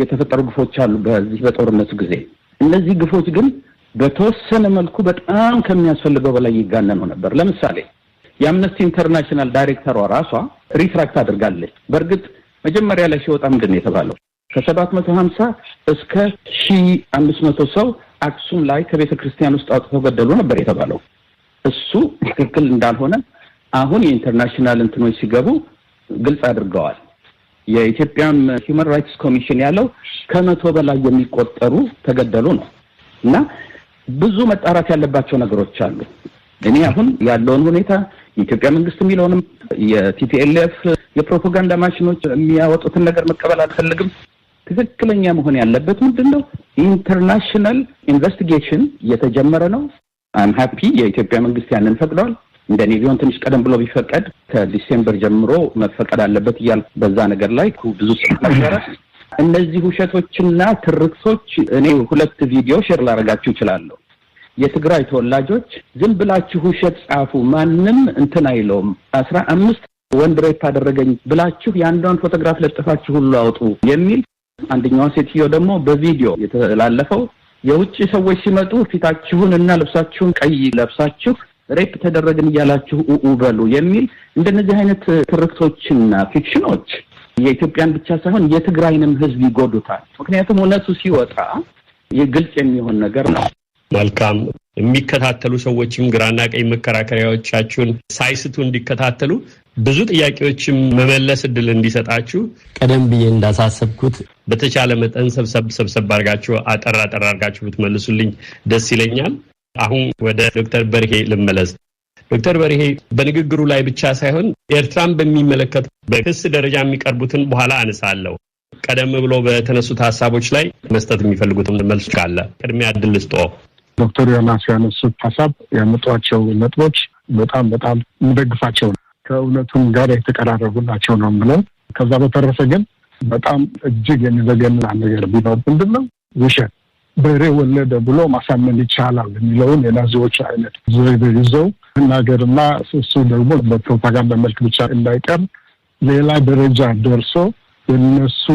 የተፈጠሩ ግፎች አሉ በዚህ በጦርነቱ ጊዜ። እነዚህ ግፎች ግን በተወሰነ መልኩ በጣም ከሚያስፈልገው በላይ ይጋነኑ ነበር። ለምሳሌ የአምነስቲ ኢንተርናሽናል ዳይሬክተሯ ራሷ ሪትራክት አድርጋለች። በእርግጥ መጀመሪያ ላይ ሲወጣ ምንድን ነው የተባለው? ከ750 እስከ 1500 ሰው አክሱም ላይ ከቤተ ክርስቲያን ውስጥ አውጥተው ገደሉ ነበር የተባለው። እሱ ትክክል እንዳልሆነ አሁን የኢንተርናሽናል እንትኖች ሲገቡ ግልጽ አድርገዋል። የኢትዮጵያን ሂውማን ራይትስ ኮሚሽን ያለው ከ100 በላይ የሚቆጠሩ ተገደሉ ነው። እና ብዙ መጣራት ያለባቸው ነገሮች አሉ። እኔ አሁን ያለውን ሁኔታ የኢትዮጵያ መንግስት የሚለውንም የቲፒኤልኤፍ የፕሮፓጋንዳ ማሽኖች የሚያወጡትን ነገር መቀበል አልፈልግም። ትክክለኛ መሆን ያለበት ምንድነው? ኢንተርናሽናል ኢንቨስቲጌሽን እየተጀመረ ነው። አም ሃፒ የኢትዮጵያ መንግስት ያንን ፈቅዷል። እንደኔ ቢሆን ትንሽ ቀደም ብሎ ቢፈቀድ ከዲሴምበር ጀምሮ መፈቀድ አለበት ይላል። በዛ ነገር ላይ ብዙ ስለነበረ እነዚህ ውሸቶችና ትርክቶች እኔ 2 ቪዲዮ ሼር ላደርጋችሁ እችላለሁ። የትግራይ ተወላጆች ዝም ብላችሁ ውሸት ጻፉ፣ ማንም እንትን አይለውም፣ 15 ወንድ ሬፕ አደረገኝ ብላችሁ የአንዷን ፎቶግራፍ ለጥፋችሁ ሁሉ አውጡ የሚል። አንደኛው ሴትዮ ደግሞ በቪዲዮ የተላለፈው የውጭ ሰዎች ሲመጡ ፊታችሁንና ልብሳችሁን ቀይ ለብሳችሁ ሬፕ ተደረግን እያላችሁ በሉ የሚል። እንደነዚህ አይነት ትርክቶችና ፊክሽኖች የኢትዮጵያን ብቻ ሳይሆን የትግራይንም ህዝብ ይጎዱታል። ምክንያቱም እውነቱ ሲወጣ የግልጽ የሚሆን ነገር ነው። መልካም። የሚከታተሉ ሰዎችም ግራና ቀኝ መከራከሪያዎቻችሁን ሳይስቱ እንዲከታተሉ ብዙ ጥያቄዎችም መመለስ እድል እንዲሰጣችሁ ቀደም ብዬ እንዳሳሰብኩት በተቻለ መጠን ሰብሰብ አድርጋችሁ አጠር አድርጋችሁ ብትመልሱልኝ ደስ ይለኛል። አሁን ወደ ዶክተር በርሄ ልመለስ። ዶክተር በርሄ በንግግሩ ላይ ብቻ ሳይሆን ኤርትራን በሚመለከት በክስ ደረጃ የሚቀርቡትን በኋላ አነሳለሁ። ቀደም ብሎ በተነሱት ሀሳቦች ላይ መስጠት የሚፈልጉትን መልስ ካለ ቅድሚያ እድል ስጦ። ዶክተር ዮናስ ያነሱት ሀሳብ ያመጧቸው ነጥቦች በጣም እንደግፋቸው ከእውነቱም ጋር የተቀራረቡ ናቸው ነው የምለው። ከዛ በተረፈ ግን በጣም እጅግ የሚዘገንን ነገር ቢኖር ምንድነው ውሸት በሬ ወለደ ብሎ ማሳመን ይቻላል የሚለውን የናዚዎች አይነት ዘይቤ ይዘው እናገርና እሱ ደግሞ በፕሮፓጋንዳ መልክ ብቻ እንዳይቀር ሌላ ደረጃ ደርሶ የነሱ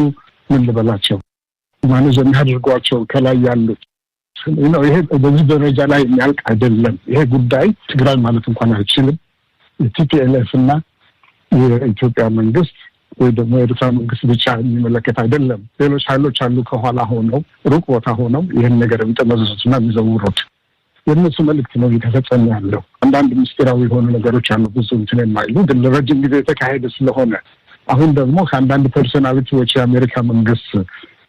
ምን ልበላቸው ማነው የሚያደርጓቸው ከላይ ያሉት ነው። ይሄ በዚህ ደረጃ ላይ የሚያልቅ አይደለም። ይሄ ጉዳይ ትግራይ ማለት እንኳን አይችልም። የቲፒኤልኤፍ እና የኢትዮጵያ መንግስት ወይ ደግሞ የኤርትራ መንግስት ብቻ የሚመለከት አይደለም። ሌሎች ኃይሎች አሉ ከኋላ ሆነው ሩቅ ቦታ ሆነው ይህን ነገር የሚጠመዝዙትና የሚዘውሩት። የእነሱ መልእክት ነው እየተፈጸመ ያለው። አንዳንድ ምስጢራዊ የሆኑ ነገሮች አሉ ብዙ እንትን የማይሉ ግን ለረጅም ጊዜ የተካሄደ ስለሆነ አሁን ደግሞ ከአንዳንድ ፐርሶናሊቲዎች የአሜሪካ መንግስት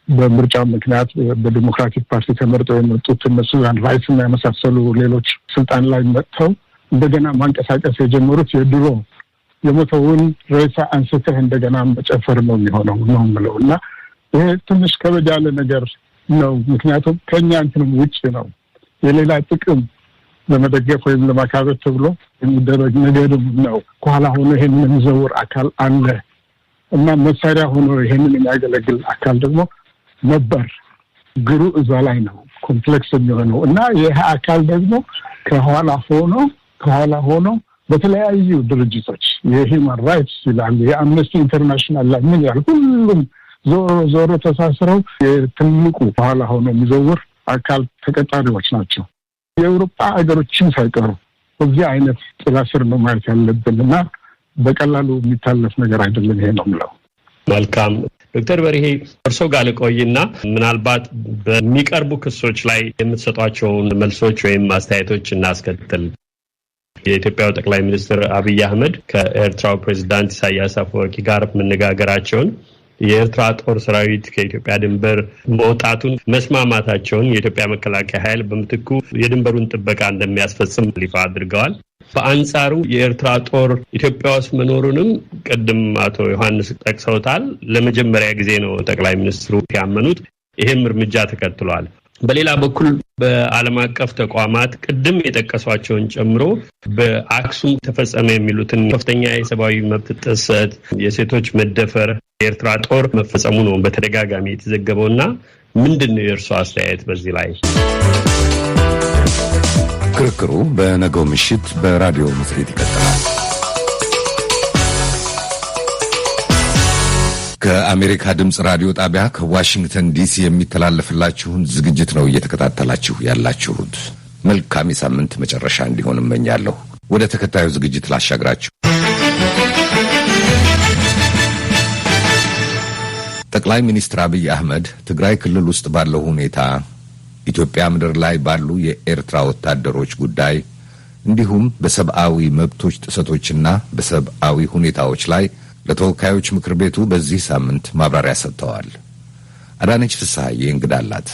በምርጫ ምክንያት በዲሞክራቲክ ፓርቲ ተመርጠው የመጡት እነሱ ራይስና የመሳሰሉ ሌሎች ስልጣን ላይ መጥተው እንደገና ማንቀሳቀስ የጀመሩት የድሮ የሞተውን ሬሳ አንስተህ እንደገና መጨፈር ነው የሚሆነው ነው የምለው። እና ይሄ ትንሽ ከበድ ያለ ነገር ነው። ምክንያቱም ከኛ እንትንም ውጭ ነው የሌላ ጥቅም ለመደገፍ ወይም ለማካበት ተብሎ የሚደረግ ነገር ነው። ከኋላ ሆኖ ይሄንን የሚዘውር አካል አለ እና መሳሪያ ሆኖ ይሄንን የሚያገለግል አካል ደግሞ ነበር። ግሩ እዛ ላይ ነው። ኮምፕሌክስ የሚሆነው እና ይሄ አካል ደግሞ ከኋላ ሆኖ በተለያዩ ድርጅቶች የሂውማን ራይትስ ይላል የአምነስቲ ኢንተርናሽናል ላይ ምን ያህል ሁሉም ዞሮ ተሳስረው የትልቁ ኋላ ሆኖ የሚዘውር አካል ተቀጣሪዎች ናቸው። የአውሮፓ ሀገሮችን ሳይቀሩ በዚህ አይነት ጥላ ስር ነው ማለት ያለብንና በቀላሉ የሚታለፍ ነገር አይደለም ይሄ ነው የምለው። መልካም ዶክተር በርሄ እርሶ ጋር ልቆይና ምናልባት በሚቀርቡ ክሶች ላይ የምትሰጧቸውን መልሶች ወይም አስተያየቶች እናስከትል። የኢትዮጵያው ጠቅላይ ሚኒስትር አብይ አህመድ ከኤርትራው ፕሬዝዳንት ኢሳያስ አፈወርቂ ጋር መነጋገራቸውን የኤርትራ ጦር ሰራዊት ከኢትዮጵያ ድንበር መውጣቱን መስማማታቸውን የኢትዮጵያ መከላከያ ኃይል በምትኩ የድንበሩን ጥበቃ እንደሚያስፈጽም ይፋ አድርገዋል። በአንጻሩ የኤርትራ ጦር ኢትዮጵያ ውስጥ መኖሩንም ቅድም አቶ ዮሐንስ ጠቅሰውታል። ለመጀመሪያ ጊዜ ነው ጠቅላይ ሚኒስትሩ ያመኑት። ይሄም እርምጃ ተከትሏል። በሌላ በኩል በዓለም አቀፍ ተቋማት ቅድም የጠቀሷቸውን ጨምሮ በአክሱም ተፈጸመ የሚሉትን ከፍተኛ የሰብአዊ መብት ጥሰት፣ የሴቶች መደፈር የኤርትራ ጦር መፈጸሙ ነው በተደጋጋሚ የተዘገበውና ምንድነው የእርሱ አስተያየት በዚህ ላይ? ክርክሩ በነገው ምሽት በራዲዮ መጽሔት ይቀጥላል። ከአሜሪካ ድምጽ ራዲዮ ጣቢያ ከዋሽንግተን ዲሲ የሚተላለፍላችሁን ዝግጅት ነው እየተከታተላችሁ ያላችሁት። መልካም የሳምንት መጨረሻ እንዲሆን እመኛለሁ። ወደ ተከታዩ ዝግጅት ላሻግራችሁ። ጠቅላይ ሚኒስትር አብይ አህመድ ትግራይ ክልል ውስጥ ባለው ሁኔታ፣ ኢትዮጵያ ምድር ላይ ባሉ የኤርትራ ወታደሮች ጉዳይ እንዲሁም በሰብአዊ መብቶች ጥሰቶችና በሰብአዊ ሁኔታዎች ላይ ለተወካዮች ምክር ቤቱ በዚህ ሳምንት ማብራሪያ ሰጥተዋል። አዳነች ፍስሐዬ እንግዳ አላት።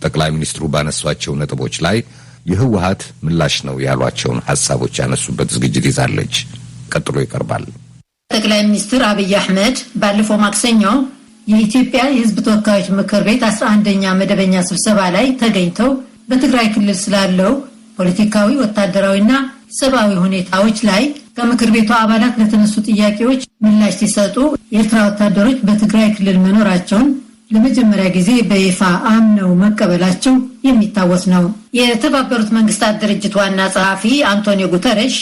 ጠቅላይ ሚኒስትሩ ባነሷቸው ነጥቦች ላይ የህወሓት ምላሽ ነው ያሏቸውን ሐሳቦች ያነሱበት ዝግጅት ይዛለች። ቀጥሎ ይቀርባል። ጠቅላይ ሚኒስትር አብይ አህመድ ባለፈው ማክሰኞ የኢትዮጵያ የሕዝብ ተወካዮች ምክር ቤት 11ኛ መደበኛ ስብሰባ ላይ ተገኝተው በትግራይ ክልል ስላለው ፖለቲካዊ፣ ወታደራዊና ሰብአዊ ሁኔታዎች ላይ ከምክር ቤቱ አባላት ለተነሱ ጥያቄዎች ምላሽ ሲሰጡ የኤርትራ ወታደሮች በትግራይ ክልል መኖራቸውን ለመጀመሪያ ጊዜ በይፋ አምነው መቀበላቸው የሚታወስ ነው። የተባበሩት መንግስታት ድርጅት ዋና ጸሐፊ አንቶኒዮ ጉተረሽ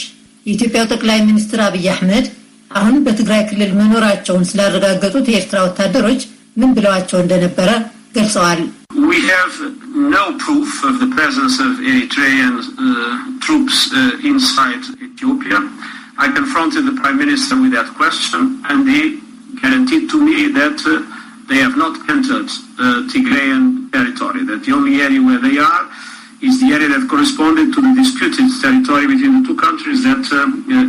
የኢትዮጵያው ጠቅላይ ሚኒስትር አብይ አህመድ አሁን በትግራይ ክልል መኖራቸውን ስላረጋገጡት የኤርትራ ወታደሮች ምን ብለዋቸው እንደነበረ ገልጸዋል። We have no proof of the presence of Eritrean troops inside Ethiopia. I confronted the Prime Minister with that question and he guaranteed to me that they have not entered Tigrayan territory, that the only area where they are is the area that corresponded to the disputed territory between the two countries that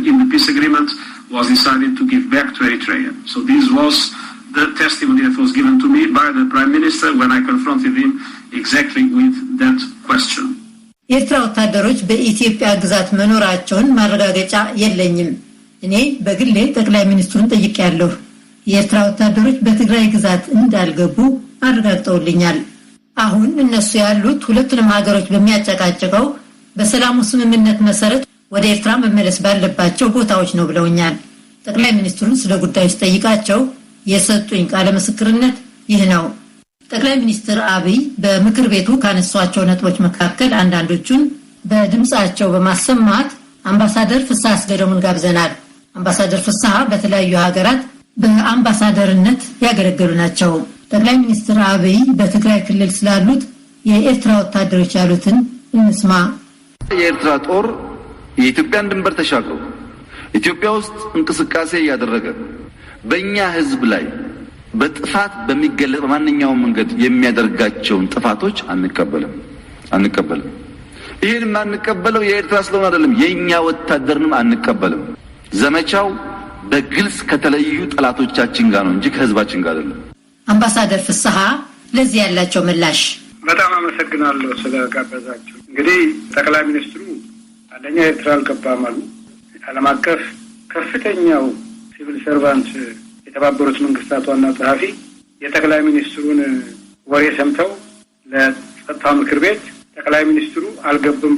in the peace agreement was decided to give back to Eritrea. So this was the testimony that was given to me by the Prime Minister when I confronted him exactly with that question. የኤርትራ ወታደሮች በኢትዮጵያ ግዛት መኖራቸውን ማረጋገጫ የለኝም። እኔ በግሌ ጠቅላይ ሚኒስትሩን ጠይቄያለሁ። የኤርትራ ወታደሮች በትግራይ ግዛት እንዳልገቡ አረጋግጠውልኛል። አሁን እነሱ ያሉት ሁለቱንም ሀገሮች በሚያጨቃጭቀው በሰላሙ ስምምነት መሰረት ወደ ኤርትራ መመለስ ባለባቸው ቦታዎች ነው ብለውኛል። ጠቅላይ ሚኒስትሩን ስለ ጉዳዩ ጠይቃቸው የሰጡኝ ቃለ ምስክርነት ይህ ነው። ጠቅላይ ሚኒስትር አብይ በምክር ቤቱ ካነሷቸው ነጥቦች መካከል አንዳንዶቹን በድምጻቸው በማሰማት አምባሳደር ፍስሐ አስገዶምን ጋብዘናል። አምባሳደር ፍስሐ በተለያዩ ሀገራት በአምባሳደርነት ያገለገሉ ናቸው። ጠቅላይ ሚኒስትር አብይ በትግራይ ክልል ስላሉት የኤርትራ ወታደሮች ያሉትን እንስማ። የኤርትራ ጦር የኢትዮጵያን ድንበር ተሻግሮ ኢትዮጵያ ውስጥ እንቅስቃሴ ያደረገ በእኛ ሕዝብ ላይ በጥፋት በሚገለጽ በማንኛውም መንገድ የሚያደርጋቸውን ጥፋቶች አንቀበልም። ይህን ማንቀበለው የኤርትራ ስለሆነ አይደለም፣ የኛ ወታደርንም አንቀበልም። ዘመቻው በግልጽ ከተለዩ ጠላቶቻችን ጋር ነው እንጂ ከህዝባችን ጋር አይደለም። አምባሳደር ፍስሐ ለዚህ ያላቸው ምላሽ በጣም አመሰግናለሁ ስለጋበዛችሁ። እንግዲህ ጠቅላይ ሚኒስትሩ አንደኛ ኤርትራ አልገባም አሉ። ዓለም አቀፍ ከፍተኛው ሲቪል ሰርቫንት የተባበሩት መንግስታት ዋና ጸሐፊ የጠቅላይ ሚኒስትሩን ወሬ ሰምተው ለጸጥታው ምክር ቤት ጠቅላይ ሚኒስትሩ አልገባም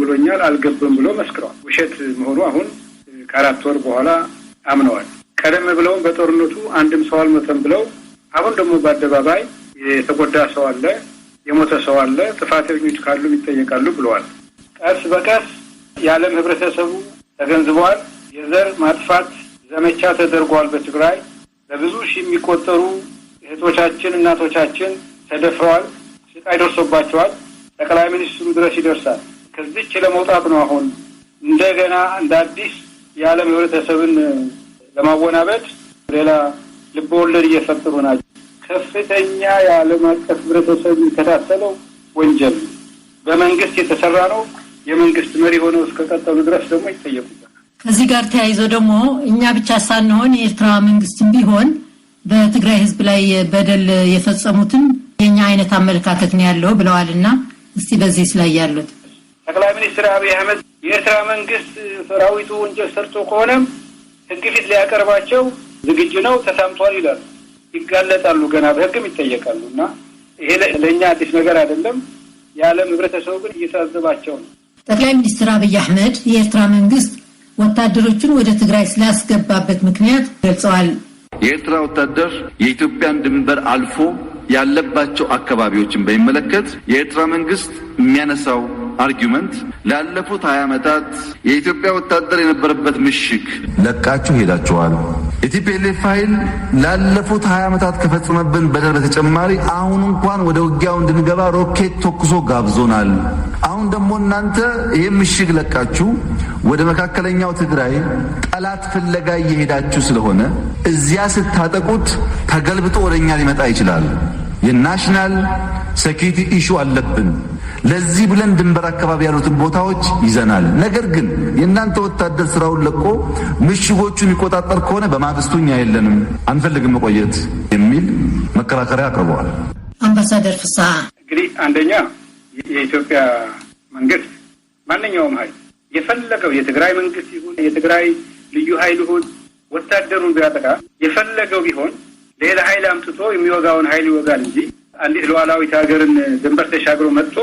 ብሎ መስክረዋል። ውሸት መሆኑ አሁን ከ4 ወር በኋላ አምነዋል። ቀደም ብለውም በጦርነቱ አንድም ሰው አልሞተም ብለው አሁን ደግሞ በአደባባይ የተጎዳ ሰው አለ፣ የሞተ ሰው አለ፣ ጥፋተኞች ካሉ ይጠየቃሉ ብለዋል። ቀስ በቀስ የዓለም ህብረተሰቡ ተገንዝበዋል። የዘር ማጥፋት ዘመቻ ተደርጓል በትግራይ ለብዙ ሺህ የሚቆጠሩ እህቶቻችን እናቶቻችን ተደፍረዋል፣ ስቃይ ደርሶባቸዋል። ጠቅላይ ሚኒስትሩ ድረስ ይደርሳል። ከዚች ለመውጣት ነው አሁን እንደገና እንደ አዲስ የዓለም ህብረተሰብን ለማወናበድ ሌላ ልቦወለድ እየፈጠሩ ናቸው። ከፍተኛ የዓለም አቀፍ ህብረተሰብ የሚከታተለው ወንጀል በመንግስት የተሰራ ነው። የመንግስት መሪ ሆነው እስከቀጠሉ ድረስ ደግሞ ይጠየቁበታል። ከዚህ ጋር ተያይዞ ደግሞ እኛ ብቻ ሳንሆን የኤርትራ መንግስትም ቢሆን በትግራይ ህዝብ ላይ በደል የፈጸሙትን የኛ አይነት አመለካከት ነው ያለው ብለዋልና እስቲ በዚህ ላይ ያሉት ጠቅላይ ሚኒስትር አብይ አህመድ የኤርትራ መንግስት ሰራዊቱ ወንጀል ሰርቶ ከሆነ ህግ ፊት ሊያቀርባቸው ዝግጁ ነው፣ ተሳምቷል ይላሉ። ይጋለጣሉ፣ ገና በህግም ይጠየቃሉና ይሄ ለኛ አዲስ ነገር አይደለም። የዓለም ህብረተሰቡ ግን እየታዘባቸው ነው። ጠቅላይ ሚኒስትር አብይ አህመድ የኤርትራ መንግስት ወታደሮችን ወደ ትግራይ ስላስገባበት ምክንያት ገልጸዋል። የኤርትራ ወታደር የኢትዮጵያን ድንበር አልፎ ያለባቸው አካባቢዎችን በሚመለከት የኤርትራ መንግስት የሚያነሳው አርጊውመንት ላለፉት 20 ዓመታት የኢትዮጵያ ወታደር የነበረበት ምሽግ ለቃችሁ ሄዳችኋል። የቲፒኤልኤፍ ኃይል ላለፉት 20 ዓመታት ከፈጸመብን በደል በተጨማሪ አሁን እንኳን ወደ ውጊያው እንድንገባ ሮኬት ተኩሶ ጋብዞናል። አሁን ደግሞ እናንተ ይሄን ምሽግ ለቃችሁ ወደ መካከለኛው ትግራይ ጠላት ፍለጋ እየሄዳችሁ ስለሆነ እዚያ ስታጠቁት ተገልብጦ ወደኛ ሊመጣ ይችላል። የናሽናል ሴኩሪቲ ኢሹ አለብን። ለዚህ ብለን ድንበር አካባቢ ያሉትን ቦታዎች ይዘናል። ነገር ግን የእናንተ ወታደር ስራውን ለቆ ምሽጎቹን የሚቆጣጠር ከሆነ በማግስቱኛ የለንም፣ አንፈልግም መቆየት የሚል መከራከሪያ አቅርበዋል። አምባሳደር ፍስሐ እንግዲህ አንደኛ የኢትዮጵያ መንግስት ማንኛውም ኃይል የፈለገው የትግራይ መንግስት ይሁን የትግራይ ልዩ ኃይል ይሁን ወታደሩን ቢያጠቃ የፈለገው ቢሆን ሌላ ኃይል አምጥቶ የሚወጋውን ኃይል ይወጋል እንጂ አንዲት ሉዓላዊት ሀገርን ድንበር ተሻግሮ መጥቶ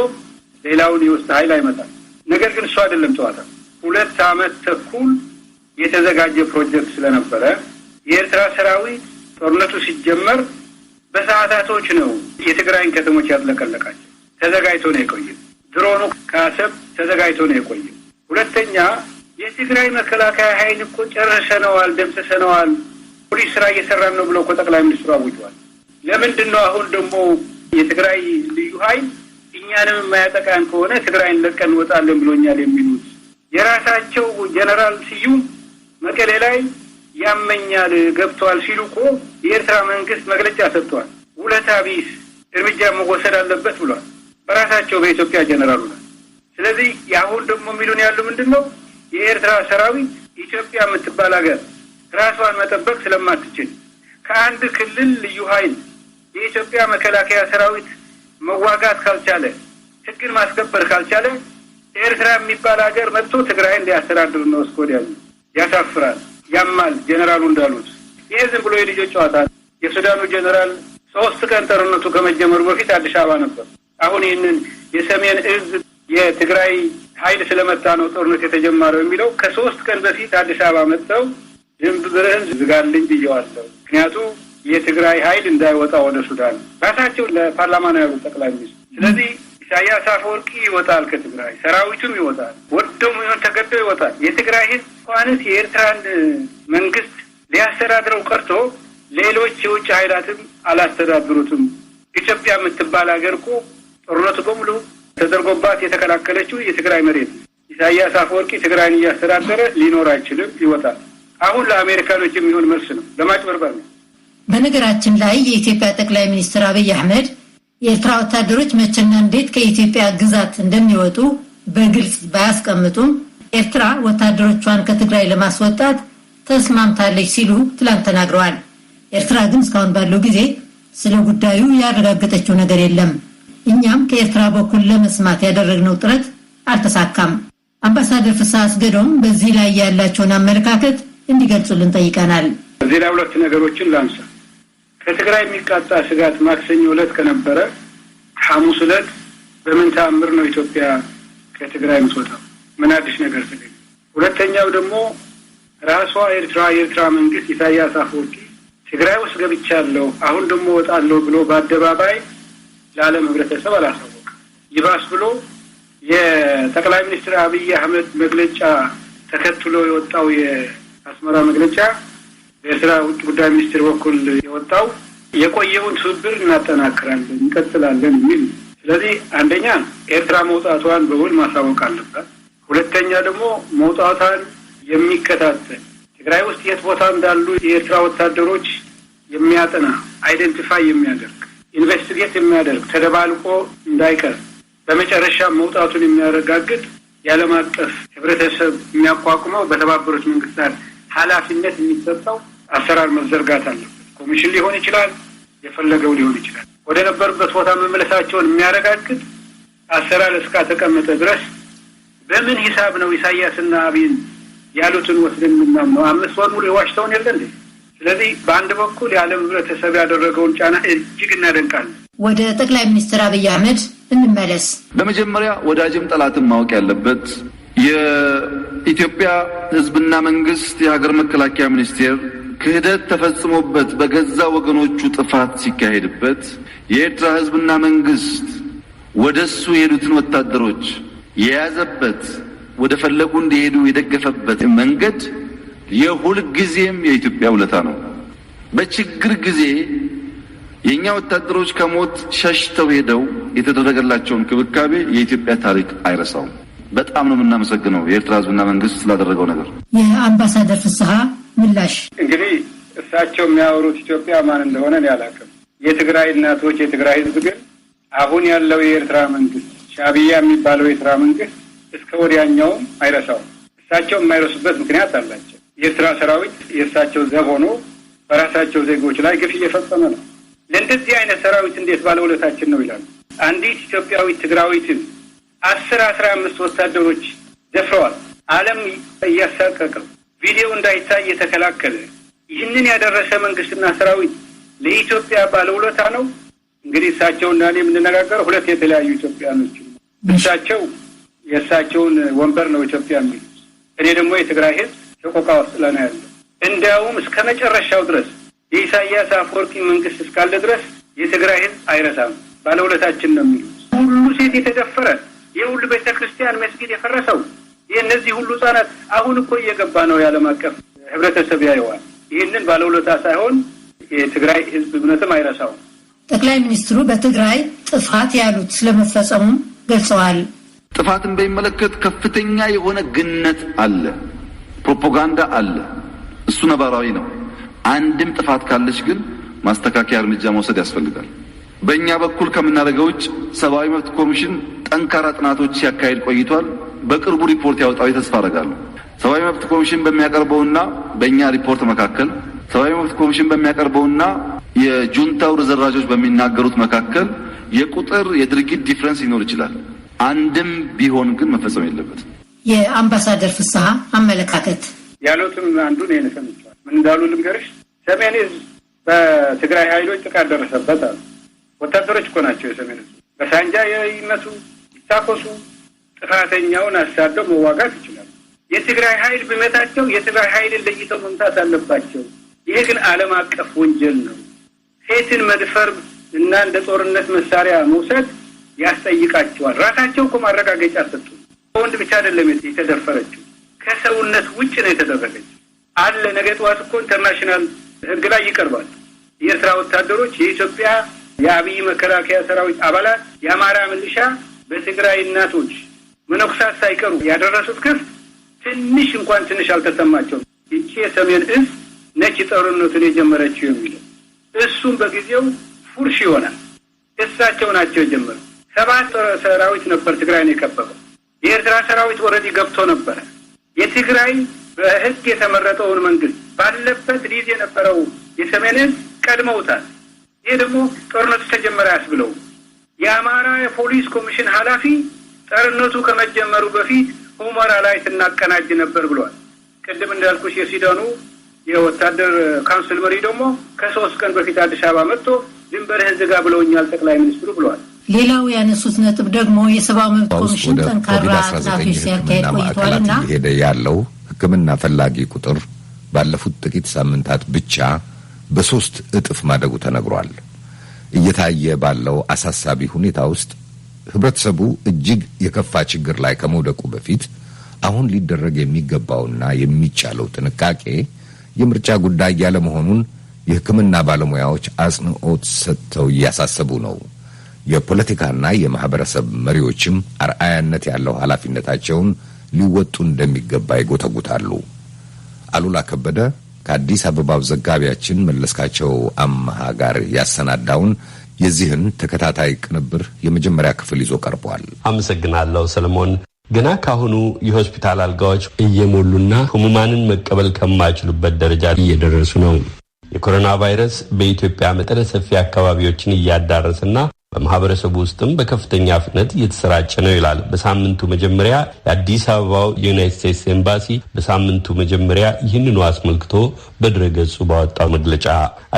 ሌላውን የውስጥ ኃይል አይመጣም። ነገር ግን እሱ አይደለም ጨዋታ። 2 ዓመት ተኩል የተዘጋጀ ፕሮጀክት ስለነበረ የኤርትራ ሰራዊት ጦርነቱ ሲጀመር በሰዓታቶች ነው የትግራይን ከተሞች ያጥለቀለቃቸው። ተዘጋጅቶ ነው የቆየው። ድሮኑ ከአሰብ ተዘጋጅቶ ነው የቆየው። ሁለተኛ የትግራይ መከላከያ ኃይል እኮ ጨርሰነዋል፣ ደምስሰነዋል፣ ፖሊስ ስራ እየሰራን ነው ብለው እኮ ጠቅላይ ሚኒስትሩ አውጀዋል። ለምንድን ነው አሁን ደግሞ የትግራይ ልዩ ኃይል እኛንም የማያጠቃን ከሆነ ትግራይን ለቀን እንወጣለን ብሎኛል የሚሉት? የራሳቸው ጀነራል ስዩም መቀሌ ላይ ያመኛል ገብተዋል ሲሉ እኮ የኤርትራ መንግስት መግለጫ ሰጥቷል። ውለታ ቢስ እርምጃ መወሰድ አለበት ብሏል በራሳቸው በኢትዮጵያ ጀነራሉ ላይ። ስለዚህ የአሁን ደግሞ የሚሉን ያሉ ምንድን ነው? የኤርትራ ሰራዊት ኢትዮጵያ የምትባል ሀገር ራሷን መጠበቅ ስለማትችል ከአንድ ክልል ልዩ ኃይል የኢትዮጵያ መከላከያ ሰራዊት መዋጋት ካልቻለ፣ ህግን ማስከበር ካልቻለ ኤርትራ የሚባል ሀገር መጥቶ ትግራይን ሊያስተዳድር ነው እስኮዲያል። ያሳፍራል፣ ያማል። ጀነራሉ እንዳሉት ይሄ ዝም ብሎ የልጆች ጨዋታ። የሱዳኑ ጀነራል 3 ቀን ጦርነቱ ከመጀመሩ በፊት አዲስ አበባ ነበር። አሁን ይህንን የሰሜን እዝ የትግራይ ኃይል ስለመጣ ነው ጦርነት የተጀመረው የሚለው ከ3 ቀን በፊት አዲስ አበባ መጥተው ድንብርህን ዝጋልኝ ብየዋለሁ። ምክንያቱ የትግራይ ኃይል እንዳይወጣ ወደ ሱዳን ራሳቸው ለፓርላማ ነው ያሉት ጠቅላይ ሚኒስትር። ስለዚህ ኢሳያስ አፈወርቂ ይወጣል ከትግራይ፣ ሰራዊቱም ይወጣል፣ ወደም ይሆን ተገደው ይወጣል። የትግራይ ህዝብ እንኳንስ የኤርትራን መንግስት ሊያስተዳድረው ቀርቶ ሌሎች የውጭ ኃይላትም አላስተዳድሩትም። ኢትዮጵያ የምትባል ሀገር እኮ ጦርነቱ በሙሉ ተደርጎባት የተከላከለችው የትግራይ መሬት። ኢሳያስ አፈወርቂ ትግራይን እያስተዳደረ ሊኖር አይችልም፣ ይወጣል። አሁን ለአሜሪካኖች የሚሆን መልስ ነው፣ ለማጭበርበር ነው። በነገራችን ላይ የኢትዮጵያ ጠቅላይ ሚኒስትር አብይ አህመድ የኤርትራ ወታደሮች መቼና እንዴት ከኢትዮጵያ ግዛት እንደሚወጡ በግልጽ ባያስቀምጡም ኤርትራ ወታደሮቿን ከትግራይ ለማስወጣት ተስማምታለች ሲሉ ትላንት ተናግረዋል። ኤርትራ ግን እስካሁን ባለው ጊዜ ስለ ጉዳዩ ያረጋገጠችው ነገር የለም። እኛም ከኤርትራ በኩል ለመስማት ያደረግነው ጥረት አልተሳካም። አምባሳደር ፍስሐ አስገዶም በዚህ ላይ ያላቸውን አመለካከት እንዲገልጹልን ጠይቀናል። እዚህ ላይ 2 ነገሮችን ላንሳ። ከትግራይ የሚቃጣ ስጋት ማክሰኞ ዕለት ከነበረ ሐሙስ ዕለት በምን ተአምር ነው ኢትዮጵያ ከትግራይ የምትወጣው? ምን አዲስ ነገር ተገኘ? ሁለተኛው ደግሞ ራሷ የኤርትራ መንግስት ኢሳያስ አፈወርቂ ትግራይ ውስጥ ገብቻለሁ አሁን ደግሞ ወጣለሁ ብሎ በአደባባይ ለዓለም ህብረተሰብ አላሳወቅም። ይባስ ብሎ የጠቅላይ ሚኒስትር አብይ አህመድ መግለጫ ተከትሎ የወጣው የአስመራ መግለጫ በኤርትራ ውጭ ጉዳይ ሚኒስትር በኩል የወጣው የቆየውን ትብብር እናጠናክራለን፣ እንቀጥላለን የሚል። ስለዚህ አንደኛ ኤርትራ መውጣቷን በውል ማሳወቅ አለባት። ሁለተኛ ደግሞ መውጣቷን የሚከታተል ትግራይ ውስጥ የት ቦታ እንዳሉ የኤርትራ ወታደሮች የሚያጠና አይደንቲፋይ የሚያደርግ ኢንቨስቲጌት የሚያደርግ ተደባልቆ እንዳይቀር በመጨረሻ መውጣቱን የሚያረጋግጥ የዓለም አቀፍ ህብረተሰብ የሚያቋቁመው በተባበሩት መንግስታት ኃላፊነት የሚሰጠው አሰራር መዘርጋት አለበት። ኮሚሽን ሊሆን ይችላል፣ የፈለገው ሊሆን ይችላል። ወደ ነበሩበት ቦታ መመለሳቸውን የሚያረጋግጥ አሰራር እስካተቀመጠ ድረስ በምን ሂሳብ ነው ኢሳያስና አብይን ያሉትን ወስደን የምናምነው? 5 ወር ሙሉ ዋሽተውን የለ እንዴ? ስለዚህ በአንድ በኩል የዓለም ህብረተሰብ ያደረገውን ጫና እጅግ እናደንቃለን። ወደ ጠቅላይ ሚኒስትር አብይ አህመድ እንመለስ። በመጀመሪያ ወዳጅም ጠላትም ማወቅ ያለበት የኢትዮጵያ ህዝብና መንግስት የሀገር መከላከያ ሚኒስቴር ክህደት ተፈጽሞበት በገዛ ወገኖቹ ጥፋት ሲካሄድበት የኤርትራ ህዝብና መንግስት ወደሱ የሄዱትን ወታደሮች የያዘበት ወደ ፈለጉ እንዲሄዱ የደገፈበት መንገድ የሁል ጊዜም የኢትዮጵያ ውለታ ነው። በችግር ጊዜ የኛ ወታደሮች ከሞት ሸሽተው ሄደው የተደረገላቸውን ክብካቤ የኢትዮጵያ ታሪክ አይረሳውም። በጣም ነው የምናመሰግነው የኤርትራ ህዝብና መንግስት ስላደረገው ነገር። የአምባሳደር ፍስሐ ምላሽ። እንግዲህ እሳቸው የሚያወሩት ኢትዮጵያ ማን እንደሆነ እኔ አላውቅም። የትግራይ እናቶች፣ የትግራይ ህዝብ ግን አሁን ያለው የኤርትራ መንግስት ሻዕቢያ የሚባለው የኤርትራ መንግስት እስከ ወዲያኛውም አይረሳውም። እሳቸው የማይረሱበት ምክንያት አላቸው። የኤርትራ ሰራዊት የእሳቸው ዘብ ሆኖ በራሳቸው ዜጎች ላይ ግፍ እየፈጸመ ነው። ለእንደዚህ አይነት ሰራዊት እንዴት ባለውለታችን ነው ይላሉ። አንዲት ኢትዮጵያዊት ትግራዊትን 10-15 ወታደሮች ደፍረዋል። ዓለም እያሳቀቀው ቪዲዮ እንዳይታይ የተከላከለ ይህንን ያደረሰ መንግስትና ሰራዊት ለኢትዮጵያ ባለውለታ ነው። እንግዲህ እሳቸውና እኔ የምንነጋገረው ሁለት የተለያዩ ኢትዮጵያኖች። እሳቸው የእሳቸውን ወንበር ነው ኢትዮጵያ የሚሉት፣ እኔ ደግሞ የትግራይ ህዝብ ሰቆቃ ውስጥ ነው ያለው። እንዲያውም እስከ መጨረሻው ድረስ የኢሳያስ አፈወርቂ መንግስት እስካለ ድረስ የትግራይ ህዝብ አይረሳም፣ ባለውለታችን ነው የሚሉት። ሁሉ ሴት የተደፈረ፣ የሁሉ ቤተክርስቲያን መስጊድ የፈረሰው፣ የእነዚህ ሁሉ ህጻናት አሁን እኮ እየገባ ነው የዓለም አቀፍ ህብረተሰብ ያየዋል። ይህንን ባለውለታ ሳይሆን የትግራይ ህዝብ እምነትም አይረሳውም። ጠቅላይ ሚኒስትሩ በትግራይ ጥፋት ያሉት ስለመፈጸሙም ገልጸዋል። ጥፋትን በሚመለከት ከፍተኛ የሆነ ግነት አለ፣ ፕሮፓጋንዳ አለ። እሱ ነባራዊ ነው። አንድም ጥፋት ካለች ግን ማስተካከያ እርምጃ መውሰድ ያስፈልጋል። በእኛ በኩል ከምናደርገው ውጭ ሰብአዊ መብት ኮሚሽን ጠንካራ ጥናቶች ሲያካሂድ ቆይቷል። በቅርቡ ሪፖርት ያወጣው ተስፋ አደርጋለሁ። ሰብአዊ መብት ኮሚሽን በሚያቀርበውና በእኛ ሪፖርት መካከል ሰብአዊ መብት ኮሚሽን በሚያቀርበውና የጁንታው ርዝራዦች በሚናገሩት መካከል የቁጥር የድርጊት ዲፍረንስ ሊኖር ይችላል። አንድም ቢሆን ግን መፈጸም የለበትም። የአምባሳደር ፍስሐ አመለካከት ያሉትም አንዱን ሰምቻለሁ። ምን እንዳሉ ልንገርሽ። ሰሜን ዕዝ በትግራይ ኃይሎች ጥቃት ደረሰበት አሉ። ወታደሮች እኮ ናቸው የሰሜን ዕዝ። በሳንጃ ይመቱ ይታኮሱ ጥፋተኛውን አሳደው መዋጋት ይችላሉ። የትግራይ ኃይል ቢመታቸው የትግራይ ኃይልን ለይተው መምታት አለባቸው። ይሄ ግን ዓለም አቀፍ ወንጀል ነው። ሴትን መድፈር እና እንደ ጦርነት መሳሪያ መውሰድ ያስጠይቃቸዋል። ራሳቸው እኮ ማረጋገጫ ሰጡ። ወንድ ብቻ አይደለም የተደፈረችው፣ ከሰውነት ውጭ ነው የተደረገችው አለ። ነገ ጠዋት እኮ ኢንተርናሽናል ሕግ ላይ ይቀርባል። የኤርትራ ወታደሮች፣ የኢትዮጵያ የአብይ መከላከያ ሰራዊት አባላት፣ የአማራ ሚሊሻ በትግራይ እናቶች መነኩሳት ሳይቀሩ ያደረሱት ግፍ ትንሽ አልተሰማቸውም። ይቺ የሰሜን ዕዝ ነች ጦርነቱን የጀመረችው የሚለው እሱም በጊዜው ፉርሽ ይሆናል። እሳቸው ናቸው የጀመሩ። 7 ሰራዊት ነበር ትግራይን የከበበው። የኤርትራ ሰራዊት ኦልሬዲ ገብቶ ነበረ። የትግራይ በህግ የተመረጠውን መንግስት ባለበት ሊዝ የነበረው የሰሜን ዕዝ ቀድመውታል። ይሄ ደግሞ ጦርነቱ ተጀመረ ያስብለው። የአማራ የፖሊስ ኮሚሽን ኃላፊ ጦርነቱ ከመጀመሩ በፊት ሁመራ ላይ ስናቀናጅ ነበር ብሏል። ቅድም እንዳልኩሽ የሱዳኑ የወታደር ካውንስል መሪ ደግሞ ከ3 ቀን በፊት አዲስ አበባ መጥቶ ድንበርህን ዝጋ ብለውኛል ጠቅላይ ሚኒስትሩ ብለዋል። ሌላው ያነሱት ነጥብ ደግሞ የሰብአዊ መብት ኮሚሽን ጠንካራ ጥናቶች ሲያካሄድ ቆይቷልና ሄደ ያለው ሕክምና ፈላጊ ቁጥር ባለፉት ጥቂት ሳምንታት ብቻ በ3 እጥፍ ማደጉ ተነግሯል። እየታየ ባለው አሳሳቢ ሁኔታ ውስጥ ህብረተሰቡ እጅግ የከፋ ችግር ላይ ከመውደቁ በፊት አሁን ሊደረግ የሚገባውና የሚቻለው ጥንቃቄ የምርጫ ጉዳይ ያለ መሆኑን የሕክምና ባለሙያዎች አጽንኦት ሰጥተው እያሳሰቡ ነው። የፖለቲካና የማህበረሰብ መሪዎችም አርአያነት ያለው ኃላፊነታቸውን ሊወጡ እንደሚገባ ይጎተጉታሉ። አሉላ ከበደ ከአዲስ አበባው ዘጋቢያችን መለስካቸው አምሃ ጋር ያሰናዳውን የዚህን ተከታታይ ቅንብር የመጀመሪያ ክፍል ይዞ ቀርቧል። አመሰግናለሁ ሰለሞን። ገና ካሁኑ የሆስፒታል አልጋዎች እየሞሉና ህሙማንን መቀበል ከማይችሉበት ደረጃ እየደረሱ ነው። የኮሮና ቫይረስ በኢትዮጵያ መጠነ ሰፊ አካባቢዎችን እያዳረሰና በማህበረሰቡ ውስጥም በከፍተኛ ፍጥነት እየተሰራጨ ነው ይላል በሳምንቱ መጀመሪያ የአዲስ አበባው የዩናይትድ ስቴትስ ኤምባሲ በሳምንቱ መጀመሪያ ይህንኑ አስመልክቶ በድረገጹ ባወጣው መግለጫ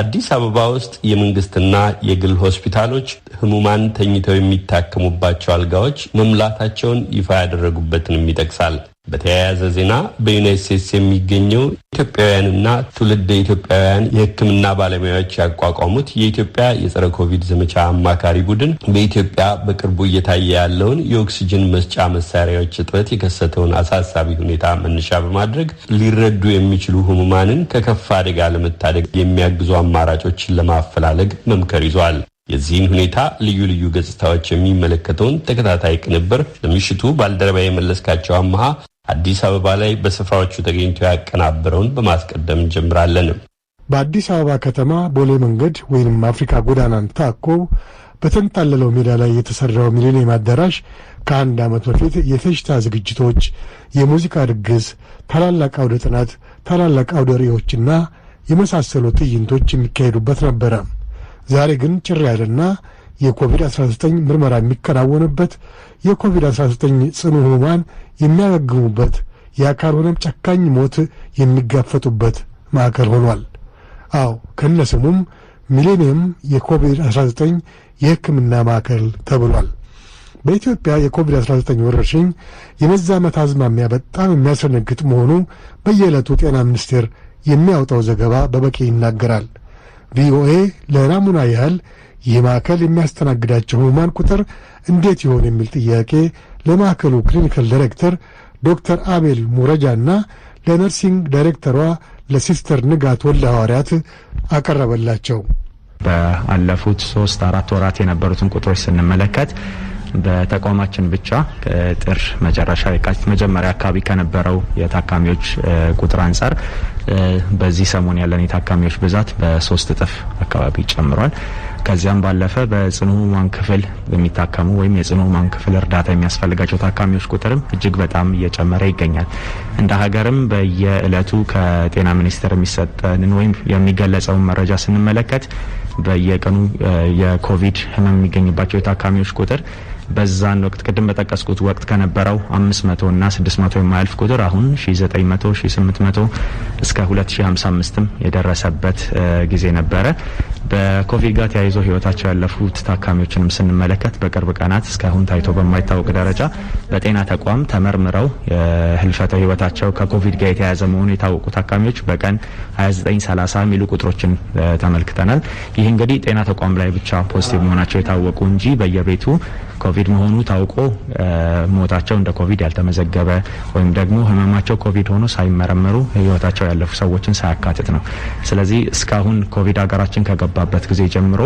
አዲስ አበባ ውስጥ የመንግስትና የግል ሆስፒታሎች ህሙማን ተኝተው የሚታከሙባቸው አልጋዎች መሙላታቸውን ይፋ ያደረጉበትንም ይጠቅሳል። በተያያዘ ዜና በዩናይትድ ስቴትስ የሚገኘው ኢትዮጵያውያንና ትውልደ ኢትዮጵያውያን የሕክምና ባለሙያዎች ያቋቋሙት የኢትዮጵያ የጸረ ኮቪድ ዘመቻ አማካሪ ቡድን በኢትዮጵያ በቅርቡ እየታየ ያለውን የኦክሲጅን መስጫ መሳሪያዎች እጥረት የከሰተውን አሳሳቢ ሁኔታ መነሻ በማድረግ ሊረዱ የሚችሉ ህሙማንን ከከፋ አደጋ ለመታደግ የሚያግዙ አማራጮችን ለማፈላለግ መምከር ይዟል። የዚህን ሁኔታ ልዩ ልዩ ገጽታዎች የሚመለከተውን ተከታታይ ቅንብር ለምሽቱ ባልደረባዬ መለስካቸው አምሃ አዲስ አበባ ላይ በስፍራዎቹ ተገኝቶ ያቀናበረውን በማስቀደም እንጀምራለን። በአዲስ አበባ ከተማ ቦሌ መንገድ ወይንም አፍሪካ ጎዳናን ታኮ በተንጣለለው ሜዳ ላይ የተሰራው ሚሊኒየም አዳራሽ ከአንድ ዓመት በፊት የፌሽታ ዝግጅቶች፣ የሙዚቃ ድግስ፣ ታላላቅ አውደ ጥናት፣ ታላላቅ አውደ ርዕዮችና የመሳሰሉ ትዕይንቶች የሚካሄዱበት ነበረ። ዛሬ ግን ጭር ያለና የኮቪድ-19 ምርመራ የሚከናወንበት፣ የኮቪድ-19 ጽኑ ህሙማን የሚያገግሙበት፣ የአካል ሆነም ጨካኝ ሞት የሚጋፈጡበት ማዕከል ሆኗል። አዎ ከነስሙም ሚሌኒየም የኮቪድ-19 የሕክምና ማዕከል ተብሏል። በኢትዮጵያ የኮቪድ-19 ወረርሽኝ የመዛመት አዝማሚያ በጣም የሚያስደነግጥ መሆኑ በየዕለቱ ጤና ሚኒስቴር የሚያወጣው ዘገባ በበቂ ይናገራል። ቪኦኤ ለናሙና ያህል ይህ ማዕከል የሚያስተናግዳቸው ህሙማን ቁጥር እንዴት ይሆን የሚል ጥያቄ ለማዕከሉ ክሊኒካል ዳይሬክተር ዶክተር አቤል ሙረጃና ለነርሲንግ ዳይሬክተሯ ለሲስተር ንጋት ወልደ ሐዋርያት አቀረበላቸው። በአለፉት 3-4 ወራት የነበሩትን ቁጥሮች ስንመለከት በተቋማችን ብቻ ከጥር መጨረሻ የካቲት መጀመሪያ አካባቢ ከነበረው የታካሚዎች ቁጥር አንጻር በዚህ ሰሞን ያለን የታካሚዎች ብዛት በ3 እጥፍ አካባቢ ጨምሯል። ከዚያም ባለፈ በጽኑ ህሙማን ክፍል የሚታከሙ ወይም የጽኑ ህሙማን ክፍል እርዳታ የሚያስፈልጋቸው ታካሚዎች ቁጥርም እጅግ በጣም እየጨመረ ይገኛል። እንደ ሀገርም በየዕለቱ ከጤና ሚኒስቴር የሚሰጠንን ወይም የሚገለጸውን መረጃ ስንመለከት በየቀኑ የኮቪድ ህመም የሚገኝባቸው የታካሚዎች ቁጥር በዛን ወቅት ቅድም በጠቀስኩት ወቅት ከነበረው 500 እና 600 የማያልፍ ቁጥር አሁን 1900 1800 እስከ 2055ም የደረሰበት ጊዜ ነበረ። በኮቪድ ጋር ተያይዞ ህይወታቸው ያለፉት ታካሚዎችንም ስንመለከት በቅርብ ቀናት እስካሁን ታይቶ በማይታወቅ ደረጃ በጤና ተቋም ተመርምረው ህልፈተ ህይወታቸው ከኮቪድ ጋር የተያያዘ መሆኑ የታወቁ ታካሚዎች በቀን 29-30 የሚሉ ቁጥሮችን ተመልክተናል። ይህ እንግዲህ ጤና ተቋም ላይ ብቻ ፖዚቲቭ መሆናቸው የታወቁ እንጂ በየቤቱ ኮቪድ መሆኑ ታውቆ ሞታቸው እንደ ኮቪድ ያልተመዘገበ ወይም ደግሞ ህመማቸው ኮቪድ ሆኖ ሳይመረመሩ ህይወታቸው ያለፉ ሰዎችን ሳያካትት ነው። ስለዚህ እስካሁን ኮቪድ ሀገራችን ከገባበት ጊዜ ጀምሮ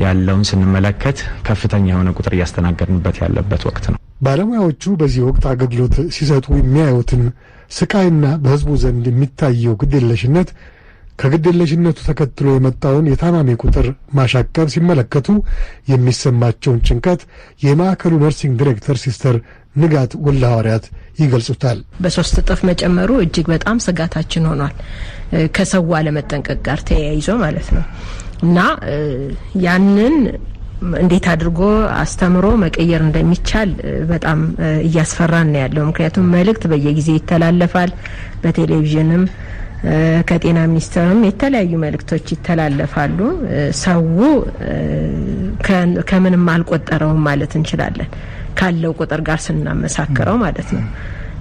ያለውን ስንመለከት ከፍተኛ የሆነ ቁጥር እያስተናገድንበት ያለበት ወቅት ነው። ባለሙያዎቹ በዚህ ወቅት አገልግሎት ሲሰጡ የሚያዩትን ስቃይና በህዝቡ ዘንድ የሚታየው ግዴለሽነት ከግዴለሽነቱ ተከትሎ የመጣውን የታማሚ ቁጥር ማሻቀብ ሲመለከቱ የሚሰማቸውን ጭንቀት የማዕከሉ ነርሲንግ ዳይሬክተር ሲስተር ንጋት ወልደ ሐዋርያት ይገልጹታል። በ3 እጥፍ መጨመሩ እጅግ በጣም ስጋታችን ሆኗል። ከሰው አለመጠንቀቅ ጋር ተያይዞ ማለት ነው እና ያንን እንዴት አድርጎ አስተምሮ መቀየር እንደሚቻል በጣም እያስፈራን ነው ያለው። ምክንያቱም መልእክት በየጊዜው ይተላለፋል። በቴሌቪዥንም ከጤና ሚኒስቴርም የተለያዩ መልእክቶች ይተላለፋሉ። ሰው ከምንም አልቆጠረውም ማለት እንችላለን ካለው ቁጥር ጋር ስናመሳክረው ማለት ነው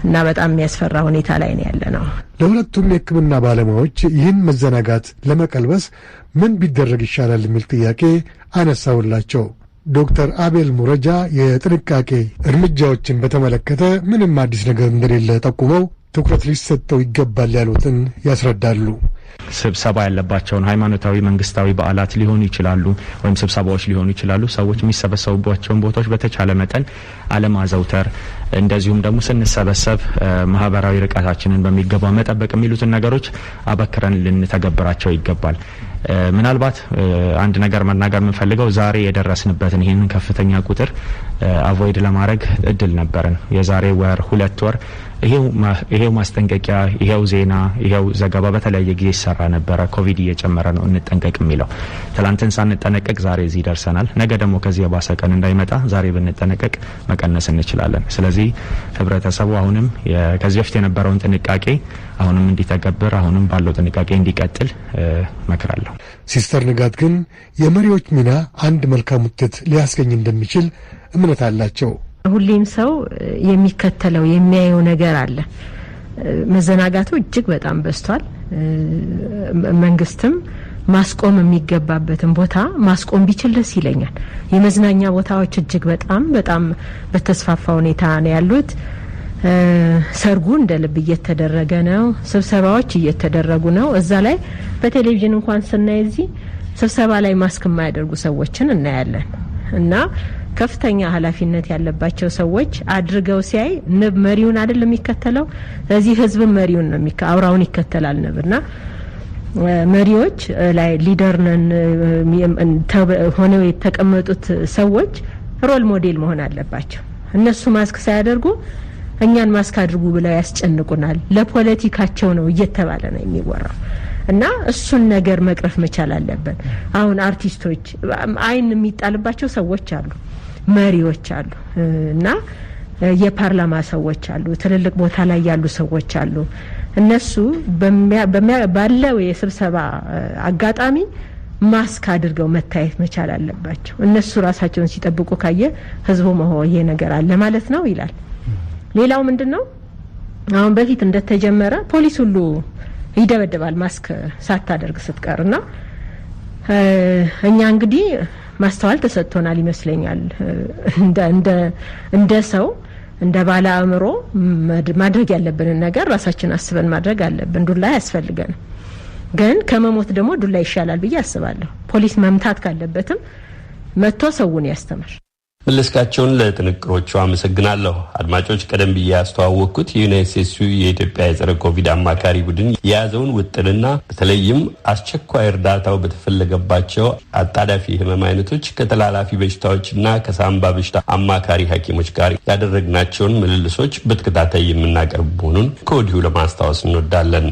እና በጣም የሚያስፈራ ሁኔታ ላይ ነው ያለነው። ለሁለቱም የሕክምና ባለሙያዎች ይህን መዘናጋት ለመቀልበስ ምን ቢደረግ ይሻላል የሚል ጥያቄ አነሳውላቸው። ዶክተር አቤል ሙረጃ የጥንቃቄ እርምጃዎችን በተመለከተ ምንም አዲስ ነገር እንደሌለ ጠቁመው ትኩረት ሊሰጠው ይገባል ያሉትን ያስረዳሉ። ስብሰባ ያለባቸውን ሃይማኖታዊ መንግስታዊ በዓላት ሊሆኑ ይችላሉ ወይም ስብሰባዎች ሊሆኑ ይችላሉ። ሰዎች የሚሰበሰቡባቸውን ቦታዎች በተቻለ መጠን አለማዘውተር፣ እንደዚሁም ደግሞ ስንሰበሰብ ማህበራዊ ርቀታችንን በሚገባ መጠበቅ የሚሉትን ነገሮች አበክረን ልንተገብራቸው ይገባል። ምናልባት አንድ ነገር መናገር የምንፈልገው ዛሬ የደረስንበትን ይህንን ከፍተኛ ቁጥር አቮይድ ለማድረግ እድል ነበረን። የዛሬ ወር 2 ወር ይሄው ማስጠንቀቂያ፣ ይሄው ዜና፣ ይሄው ዘገባ በተለያየ ጊዜ ይሰራ ነበረ። ኮቪድ እየጨመረ ነው እንጠንቀቅ የሚለው። ትላንትን ሳንጠነቀቅ ዛሬ እዚህ ደርሰናል። ነገ ደግሞ ከዚህ የባሰ ቀን እንዳይመጣ ዛሬ ብንጠነቀቅ መቀነስ እንችላለን። ስለዚህ ህብረተሰቡ አሁንም ከዚህ በፊት የነበረውን ጥንቃቄ አሁንም እንዲተገብር፣ አሁንም ባለው ጥንቃቄ እንዲቀጥል መክራለሁ። ሲስተር ንጋት ግን የመሪዎች ሚና አንድ መልካም ውጤት ሊያስገኝ እንደሚችል እምነት አላቸው። ሁሌም ሰው የሚከተለው የሚያየው ነገር አለ። መዘናጋቱ እጅግ በጣም በዝቷል። መንግስትም ማስቆም የሚገባበትን ቦታ ማስቆም ቢችል ደስ ይለኛል። የመዝናኛ ቦታዎች እጅግ በጣም በተስፋፋ ሁኔታ ነው ያሉት። ሰርጉ እንደ ልብ እየተደረገ ነው። ስብሰባዎች እየተደረጉ ነው። እዛ ላይ በቴሌቪዥን እንኳን ስናይ እዚህ ስብሰባ ላይ ማስክ የማያደርጉ ሰዎችን እናያለን እና ከፍተኛ ኃላፊነት ያለባቸው ሰዎች አድርገው ሲያይ ንብ መሪውን አይደል የሚከተለው። ስለዚህ ህዝብ መሪውን ነው አውራውን ይከተላል ንብና መሪዎች ላይ ሊደር ነን ሆነው የተቀመጡት ሰዎች ሮል ሞዴል መሆን አለባቸው። እነሱ ማስክ ሳያደርጉ እኛን ማስክ አድርጉ ብለው ያስጨንቁናል። ለፖለቲካቸው ነው እየተባለ ነው የሚወራው እና እሱን ነገር መቅረፍ መቻል አለበት። አሁን አርቲስቶች አይን የሚጣልባቸው ሰዎች አሉ፣ መሪዎች አሉ እና የፓርላማ ሰዎች አሉ፣ ትልልቅ ቦታ ላይ ያሉ ሰዎች አሉ። እነሱ ባለው የስብሰባ አጋጣሚ ማስክ አድርገው መታየት መቻል አለባቸው። እነሱ ራሳቸውን ሲጠብቁ ካየ ህዝቡ ይሄ ነገር አለ ማለት ነው ይላል። ሌላው ምንድነው አሁን በፊት እንደተጀመረ ፖሊስ ሁሉ ይደበደባል ማስክ ሳታደርግ ስትቀርና እኛ እንግዲህ ማስተዋል ተሰጥቶናል ይመስለኛል። እንደ ሰው እንደ ባለ አእምሮ ማድረግ ያለብንን ነገር ራሳችን አስበን ማድረግ አለብን። ዱላ ያስፈልገን፣ ግን ከመሞት ደግሞ ዱላ ይሻላል ብዬ አስባለሁ። ፖሊስ መምታት ካለበትም መጥቶ ሰውን ያስተምር። መለስካቸውን ለጥንቅሮቹ አመሰግናለሁ። አድማጮች፣ ቀደም ብዬ ያስተዋወቅኩት የዩናይትድ ስቴትሱ የኢትዮጵያ የጸረ ኮቪድ አማካሪ ቡድን የያዘውን ውጥንና በተለይም አስቸኳይ እርዳታው በተፈለገባቸው አጣዳፊ ህመም አይነቶች ከተላላፊ በሽታዎችና ከሳምባ በሽታ አማካሪ ሐኪሞች ጋር ያደረግናቸውን ምልልሶች በተከታታይ የምናቀርብ መሆኑን ከወዲሁ ለማስታወስ እንወዳለን።